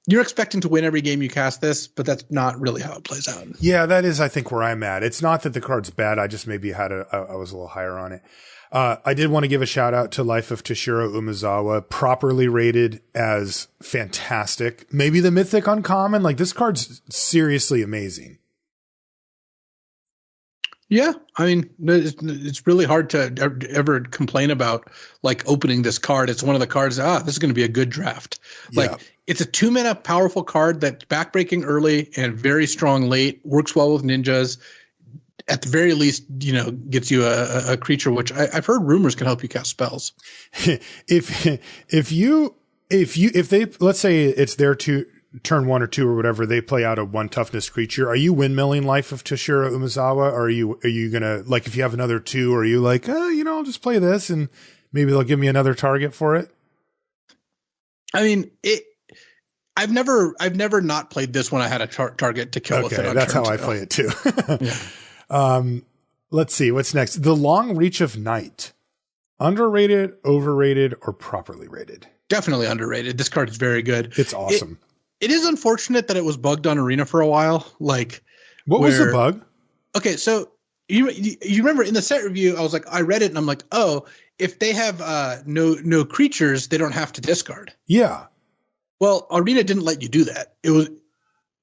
you're expecting to win every game you cast this, but that's not really how it plays out. Yeah, that is, I think, where I'm at. It's not that the card's bad. I just maybe I was a little higher on it. I did want to give a shout out to Life of Toshiro Umezawa, properly rated as fantastic. Maybe the mythic uncommon. Like, this card's seriously amazing. Yeah, I mean, it's really hard to ever complain about like opening this card. It's one of the cards. This is going to be a good draft. Like, it's a 2-mana powerful card that's backbreaking early and very strong late. Works well with ninjas. At the very least, gets you a creature, which I've heard rumors can help you cast spells. If they, let's say it's their turn 1 or 2 or whatever, they play out a 1 toughness creature, are you windmilling Life of Toshiro Umezawa? Or are you gonna, like, if you have another 2, are you like, I'll just play this and maybe they'll give me another target for it? I mean, I've never not played this when I had a target to kill with it. That's how I play it too. Yeah. Let's see what's next. The Long Reach of Night. Underrated, overrated, or properly rated? Definitely underrated. This card is very good. It's awesome. It is unfortunate that it was bugged on Arena for a while. Like, what was the bug? Okay, so you remember in the set review, I was like, I read it and I'm like, oh, if they have no creatures, they don't have to discard. Yeah. Well, Arena didn't let you do that. It was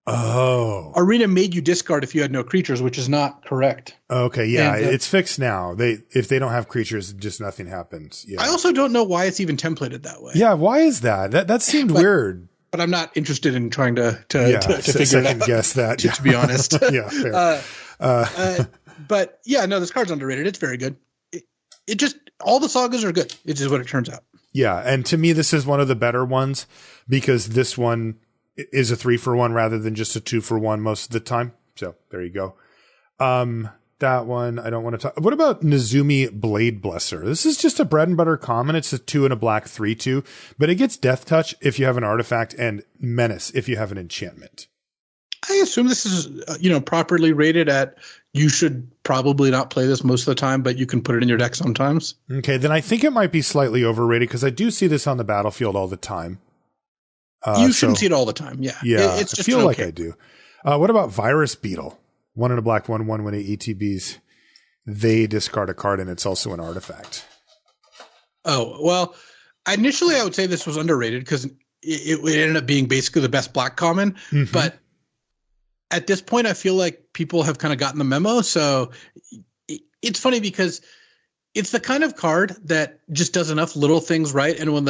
Arena made you discard if you had no creatures, which is not correct. Okay, yeah, it's fixed now. If they don't have creatures, just nothing happens. Yeah. I also don't know why it's even templated that way. Yeah, why is that? That seemed weird. But I'm not interested in trying to figure it out. Guess that. To be honest. Yeah, fair. But yeah, no, this card's underrated. It's very good. It just, all the sagas are good. It's just what it turns out. Yeah, and to me, this is one of the better ones because this one is a 3-for-1 rather than just a 2-for-1 most of the time. So there you go. That one I don't want to talk. What about Nezumi Blade Blesser? This is just a bread and butter common. It's a 2 and a black 3/2, but it gets Death Touch if you have an artifact and Menace if you have an enchantment. I assume this is properly rated at. You should probably not play this most of the time, but you can put it in your deck sometimes. Okay, then I think it might be slightly overrated because I do see this on the battlefield all the time. You shouldn't see it all the time. Yeah, it's just I feel like I do. What about Virus Beetle? 1 and a black 1/1 when it ETBs, they discard a card and it's also an artifact. Oh, well, initially I would say this was underrated because it ended up being basically the best black common. Mm-hmm. But at this point, I feel like people have kind of gotten the memo. So it's funny because it's the kind of card that just does enough little things right. And when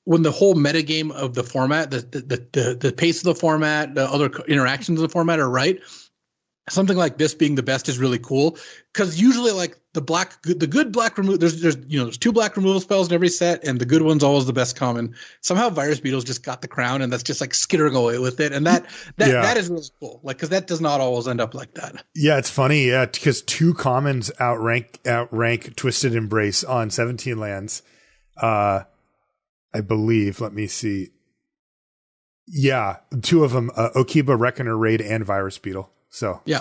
when the whole metagame of the format, the pace of the format, the other interactions of the format are right, something like this being the best is really cool. Because usually, like the good black removal, there's 2 black removal spells in every set, and the good one's always the best common. Somehow, Virus Beetle's just got the crown, and that's just like skittering away with it, and that is really cool. Like, because that does not always end up like that. Yeah, it's funny, because 2 commons outrank Twisted Embrace on 17 lands. I believe, let me see. Yeah, 2 of them, Okiba Reckoner Raid and Virus Beetle. So, yeah,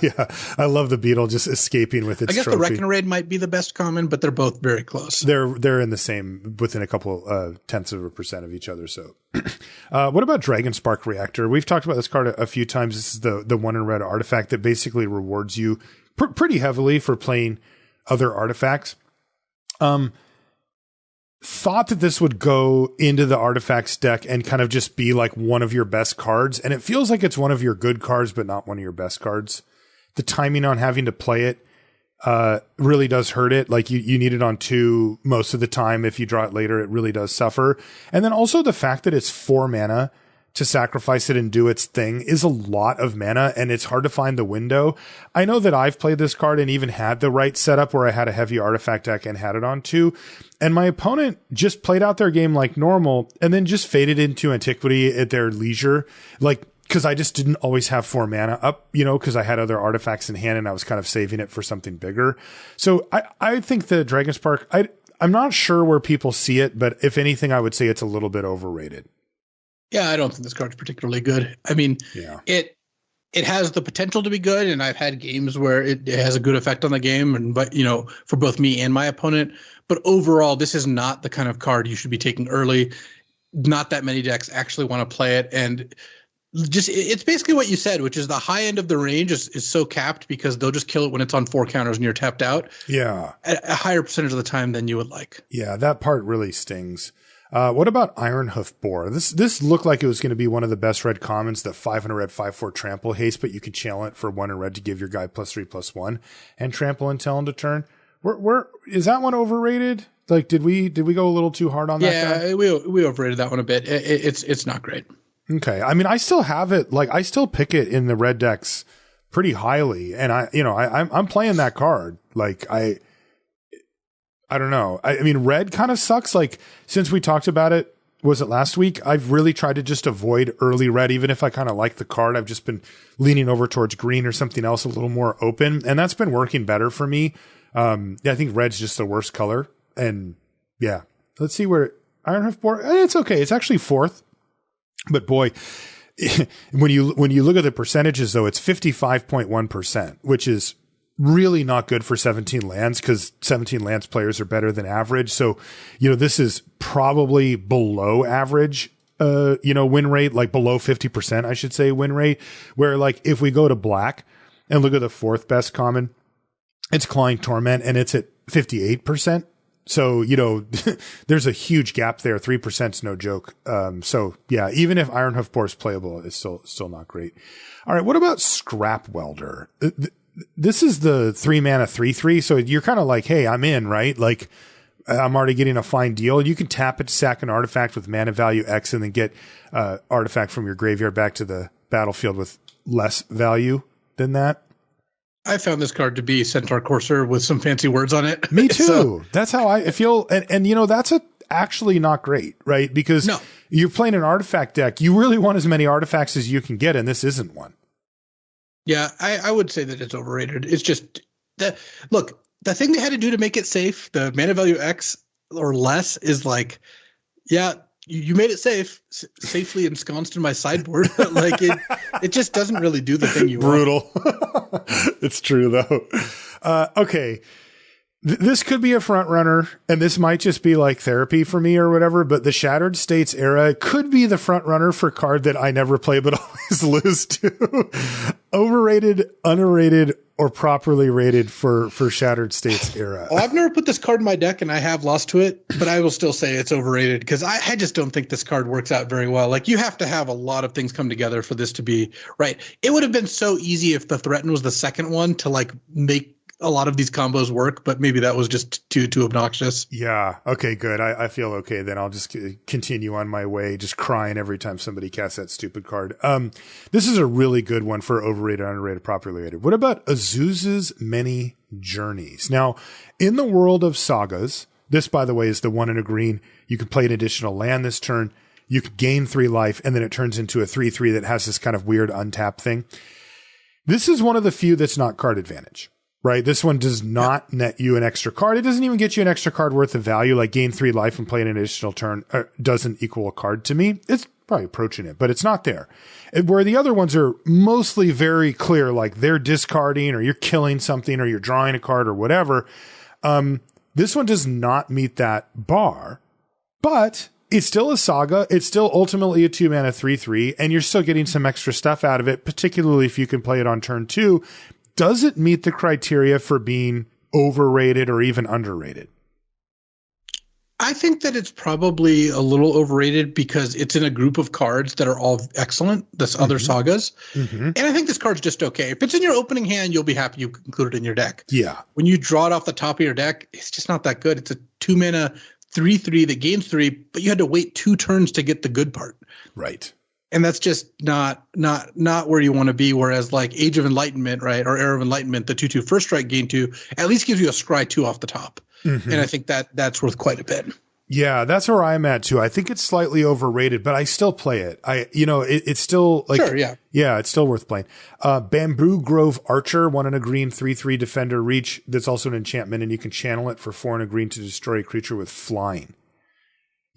I love the Beetle just escaping with its trophy. I guess the Reckoner Raid might be the best common, but they're both very close. They're in the same, within a couple tenths of a percent of each other. So, what about Dragon Spark Reactor? We've talked about this card a few times. This is the 1 in red artifact that basically rewards you pretty heavily for playing other artifacts. Thought that this would go into the artifacts deck and kind of just be like one of your best cards. And it feels like it's one of your good cards, but not one of your best cards. The timing on having to play it really does hurt it. Like you need it on 2 most of the time. If you draw it later, it really does suffer. And then also the fact that it's 4 mana to sacrifice it and do its thing is a lot of mana, and it's hard to find the window. I know that I've played this card and even had the right setup where I had a heavy artifact deck and had it on 2, and my opponent just played out their game like normal and then just faded into Antiquity at their leisure, like, because I just didn't always have 4 mana up, because I had other artifacts in hand and I was kind of saving it for something bigger. So I think the Dragon Spark, I'm not sure where people see it, but if anything, I would say it's a little bit overrated. Yeah, I don't think this card's particularly good. I mean, it it has the potential to be good, and I've had games where it has a good effect on the game, and but for both me and my opponent. But overall, this is not the kind of card you should be taking early. Not that many decks actually want to play it, and just it's basically what you said, which is the high end of the range is so capped because they'll just kill it when it's on 4 counters and you're tapped out. Yeah, a higher percentage of the time than you would like. Yeah, that part really stings. What about Ironhoof Boar? This looked like it was going to be one of the best red commons, the 500 red 5/4 trample haste, but you can channel it for 1 in red to give your guy +3/+1 and trample and tell him to turn. Where is that one overrated? Like, did we go a little too hard on that? Yeah, we overrated that one a bit. It's not great. Okay, I mean, I still have it. Like, I still pick it in the red decks pretty highly, and I'm playing that card. Like, I don't know. I mean, red kind of sucks. Like, since we talked about it, was it last week? I've really tried to just avoid early red, even if I kind of like the card. I've just been leaning over towards green or something else a little more open, and that's been working better for me. I think red's just the worst color, and yeah. Let's see where Ironhoof Boar. It's okay. It's actually 4th. But boy, when you look at the percentages, though, it's 55.1%, which is really not good for 17 lands because 17 lands players are better than average. So, this is probably below average, win rate, like below 50%, I should say, win rate. Where, like, if we go to black and look at the 4th best common, it's Clawing Torment, and it's at 58%. So, there's a huge gap there. 3% is no joke. So yeah, even if Ironhoof Boar is playable, it's still not great. All right. What about Scrap Welder? This is the 3 mana 3/3. So you're kind of like, hey, I'm in, right? Like, I'm already getting a fine deal. You can tap it to sack an artifact with mana value X and then get artifact from your graveyard back to the battlefield with less value than that. I found this card to be Centaur Courser with some fancy words on it. Me too. So, that's how I feel. And that's actually not great, right? Because you're playing an artifact deck. You really want as many artifacts as you can get, and this isn't one. Yeah, I would say that it's overrated. It's just the thing they had to do to make it safe, the mana value X or less, is like, yeah, you made it safely ensconced in my sideboard. Like, it just doesn't really do the thing you want. Brutal. It's true, though. Okay. This could be a front runner, and this might just be like therapy for me or whatever, but the Shattered States era could be the front runner for card that I never play but always lose to. Overrated, underrated, or properly rated for Shattered States era. Well, I've never put this card in my deck, and I have lost to it, but I will still say it's overrated because I just don't think this card works out very well. Like, you have to have a lot of things come together for this to be right. It would have been so easy if the Threaten was the second one to, like, make a lot of these combos work, but maybe that was just too obnoxious. Yeah. Okay, good. I feel okay. Then I'll just continue on my way, just crying every time somebody casts that stupid card. This is a really good one for overrated, underrated, properly rated. What about Azusa's Many Journeys? Now, in the world of sagas, this, by the way, is the 1 in a green. You can play an additional land this turn. You can gain 3 life, and then it turns into a 3/3 that has this kind of weird untap thing. This is one of the few that's not card advantage. Right. This one does not net you an extra card. It doesn't even get you an extra card worth of value, like gain 3 life and play an additional turn doesn't equal a card to me. It's probably approaching it, but it's not there. Where the other ones are mostly very clear, like they're discarding or you're killing something or you're drawing a card or whatever. This one does not meet that bar, but it's still a saga. It's still ultimately a 2 mana 3/3, and you're still getting some extra stuff out of it, particularly if you can play it on turn 2. Does it meet the criteria for being overrated or even underrated? I think that it's probably a little overrated because it's in a group of cards that are all excellent, this other sagas. Mm-hmm. And I think this card's just okay. If it's in your opening hand, you'll be happy you include it in your deck. Yeah. When you draw it off the top of your deck, it's just not that good. It's a 2 mana 3/3 that gains 3, but you had to wait 2 turns to get the good part. Right. And that's just not where you want to be. Whereas like Age of Enlightenment, right, or Era of Enlightenment, the 2/2 first strike gain 2 at least gives you a scry 2 off the top. Mm-hmm. And I think that's worth quite a bit. Yeah, that's where I'm at too. I think it's slightly overrated, but I still play it. It's still like, sure, yeah, it's still worth playing. Bamboo Grove Archer, 1 in a green, 3/3 defender reach. That's also an enchantment, and you can channel it for 4 in a green to destroy a creature with flying.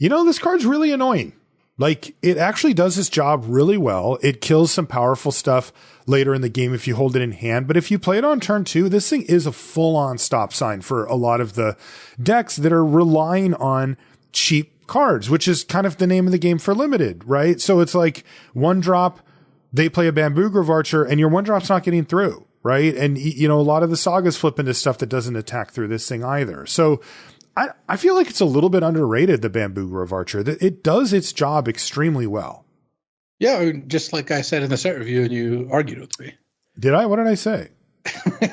This card's really annoying. Like, it actually does its job really well. It kills some powerful stuff later in the game if you hold it in hand. But if you play it on turn 2, this thing is a full-on stop sign for a lot of the decks that are relying on cheap cards, which is kind of the name of the game for limited, right? So it's like 1-drop, they play a Bamboo Grove Archer, and your 1-drop's not getting through, right? And, you know, a lot of the sagas flip into stuff that doesn't attack through this thing either. So I feel like it's a little bit underrated, the Bamboo Grove Archer. It does its job extremely well. Yeah, just like I said in the set review, and you argued with me. Did I? What did I say?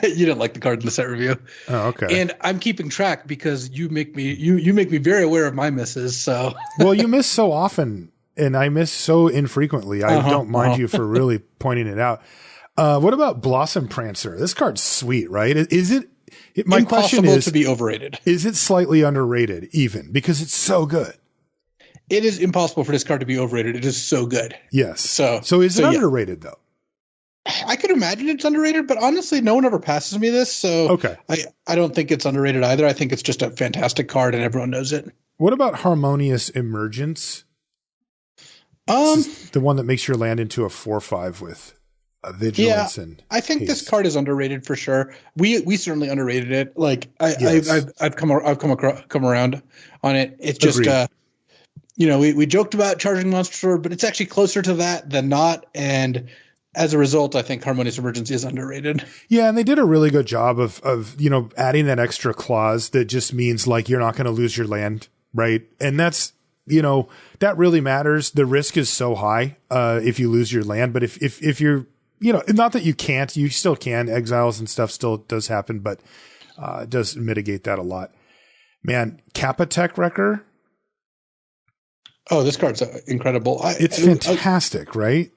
You didn't like the card in the set review. Oh, okay. And I'm keeping track because you make me you make me very aware of my misses. So well, you miss so often, and I miss so infrequently. I don't mind you for really pointing it out. What about Blossom Prancer? This card's sweet, right? Is it? My question is, to be overrated. Is it slightly underrated even? Because it's so good. It is impossible for this card to be overrated. It is so good. Yes. So is it underrated though? I could imagine it's underrated, but honestly, no one ever passes me this. So okay. I don't think it's underrated either. I think it's just a fantastic card and everyone knows it. What about Harmonious Emergence? The one that makes your land into a 4/5 with vigilance and I think haste. This card is underrated for sure. We certainly underrated it. Like I've come around on it. It's just you know, we joked about Charging Monster, but it's actually closer to that than not. And as a result, I think Harmonious Emergence is underrated. Yeah, and they did a really good job of you know, adding that extra clause that just means like you're not going to lose your land, right? And that's, you know, that really matters. The risk is so high if you lose your land, but if you're, you know, not that you can't, you still can. Exiles and stuff still does happen, but it does mitigate that a lot. Man, Kappa-Tech Wrecker. Oh, this card's incredible. It's fantastic, right?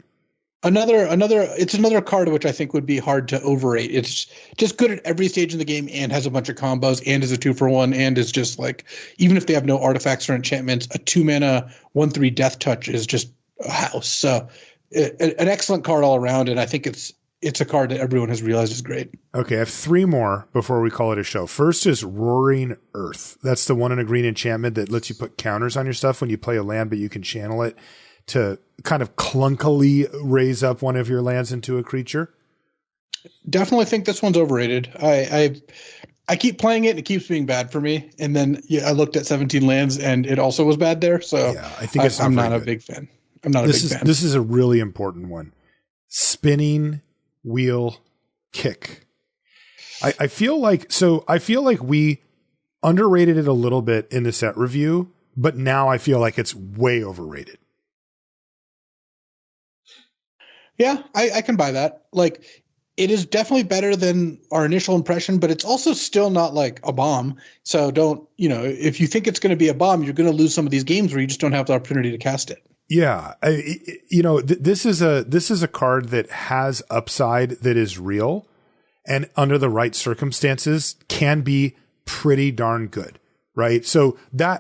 It's another card which I think would be hard to overrate. It's just good at every stage of the game and has a bunch of combos and is a 2-for-1 and is just like, even if they have no artifacts or enchantments, a 2-mana 1/3 Death Touch is just a house. So an excellent card all around, and I think it's a card that everyone has realized is great. Okay, I have 3 more before we call it a show. First is Roaring Earth. That's the one in a green enchantment that lets you put counters on your stuff when you play a land, but you can channel it to kind of clunkily raise up one of your lands into a creature. Definitely think this one's overrated. I keep playing it and it keeps being bad for me. And then I looked at 17 lands and it also was bad there. So yeah, I think I'm not a big fan. I'm not a big fan. This is a really important one. Spinning Wheel Kick. I feel like we underrated it a little bit in the set review, but now I feel like it's way overrated. Yeah, I can buy that. Like, it is definitely better than our initial impression, but it's also still not like a bomb. So don't, you know, if you think it's going to be a bomb, you're going to lose some of these games where you just don't have the opportunity to cast it. Yeah. You know, this is a card that has upside that is real and under the right circumstances can be pretty darn good. Right. So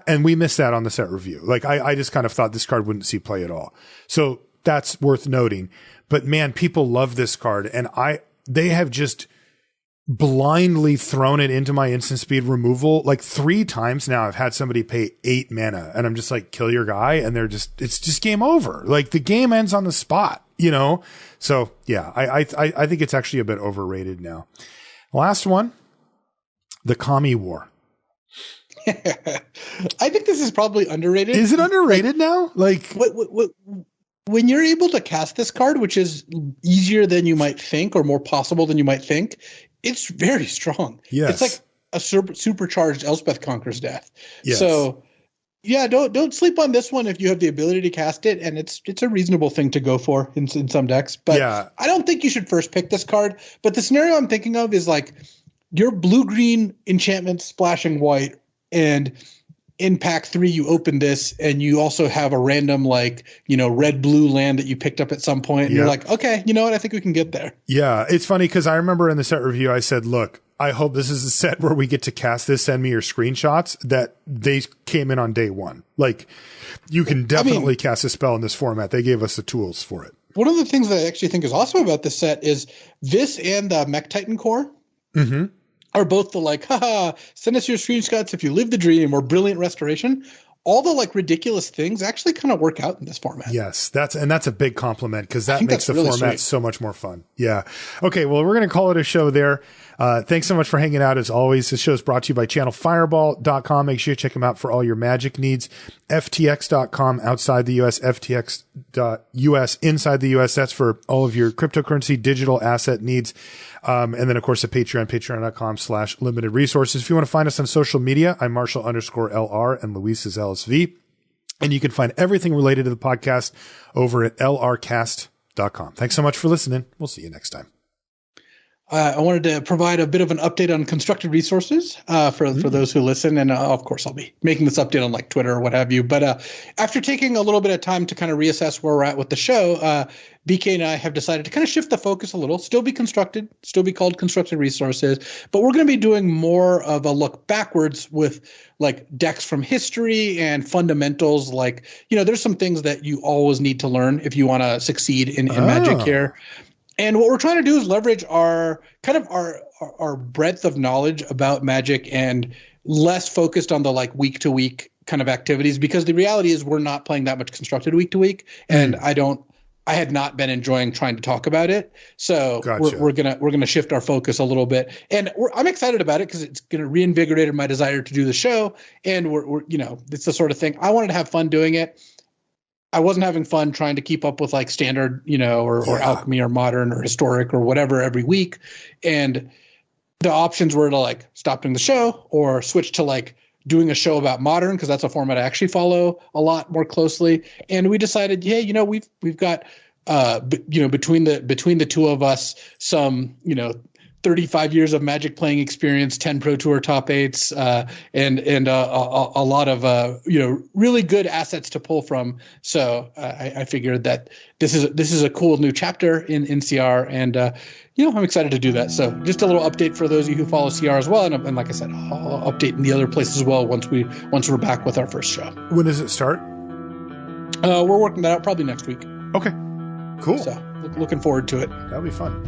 and we missed that on the set review. Like I just kind of thought this card wouldn't see play at all. So that's worth noting. But man, people love this card, and they have just blindly thrown it into my instant speed removal. Like 3 times now I've had somebody pay 8 mana and I'm just like, kill your guy. And it's just game over. Like the game ends on the spot, you know? So yeah, I think it's actually a bit overrated now. Last one, the Kami War. I think this is probably underrated. Is it underrated now? Like when you're able to cast this card, which is easier than you might think or more possible than you might think, it's very strong. Yes. It's like a supercharged Elspeth Conquers Death. Yes. So yeah, don't sleep on this one if you have the ability to cast it, and it's a reasonable thing to go for in some decks. But yeah. I don't think you should first pick this card. But the scenario I'm thinking of is like your blue-green enchantment splashing white, and in pack 3 you open this and you also have a random like, you know, red-blue land that you picked up at some point. And you're like, okay, you know what? I think we can get there. Yeah. It's funny because I remember in the set review, I said, look, I hope this is a set where we get to cast this. Send me your screenshots. That they came in on day 1. Like you can definitely cast a spell in this format. They gave us the tools for it. One of the things that I actually think is awesome about this set is this and the Mech Titan Core. Mm-hmm. Are both the like, haha, send us your screenshots if you live the dream, or brilliant restoration. all the like ridiculous things actually kind of work out in this format. Yes, that's a big compliment because that makes the really format sweet. so much more fun. Yeah. Okay. Well, we're going to call it a show there. Thanks so much for hanging out as always. This show is brought to you by channelfireball.com. Make sure you check them out for all your magic needs. FTX.com outside the US, FTX.US inside the US. That's for all of your cryptocurrency digital asset needs. And then of course the patreon.com/limited resources. If you want to find us on social media, I'm Marshall_LR and Luis is LSV. And you can find everything related to the podcast over at lrcast.com. Thanks so much for listening. We'll see you next time. I wanted to provide a bit of an update on constructed resources for those who listen. And of course, I'll be making this update on like Twitter or what have you. But after taking a little bit of time to kind of reassess where we're at with the show, BK and I have decided to kind of shift the focus a little, still be constructed, still be called constructed resources. But we're going to be doing more of a look backwards with like decks from history and fundamentals. Like, there's some things that you always need to learn if you want to succeed in Magic here. And what we're trying to do is leverage our breadth of knowledge about Magic and less focused on the like week to week kind of activities, because the reality is we're not playing that much constructed week to week. And I had not been enjoying trying to talk about it. So Gotcha. we're gonna shift our focus a little bit, and I'm excited about it because it's gonna reinvigorate my desire to do the show. And we're it's the sort of thing I wanted to have fun doing it. I wasn't having fun trying to keep up with like standard, or alchemy or modern or historic or whatever every week. And the options were to like stop doing the show or switch to like doing a show about modern, because that's a format I actually follow a lot more closely. And we decided, we've got between the two of us some 35 years of Magic playing experience, 10 Pro Tour top eights, and a lot of really good assets to pull from. So I figured that this is a cool new chapter in CR, and I'm excited to do that. So just a little update for those of you who follow CR as well, and like I said, I'll update in the other places as well once we're back with our first show. When does it start? We're working that out probably next week. Okay, cool. So looking forward to it. That'll be fun.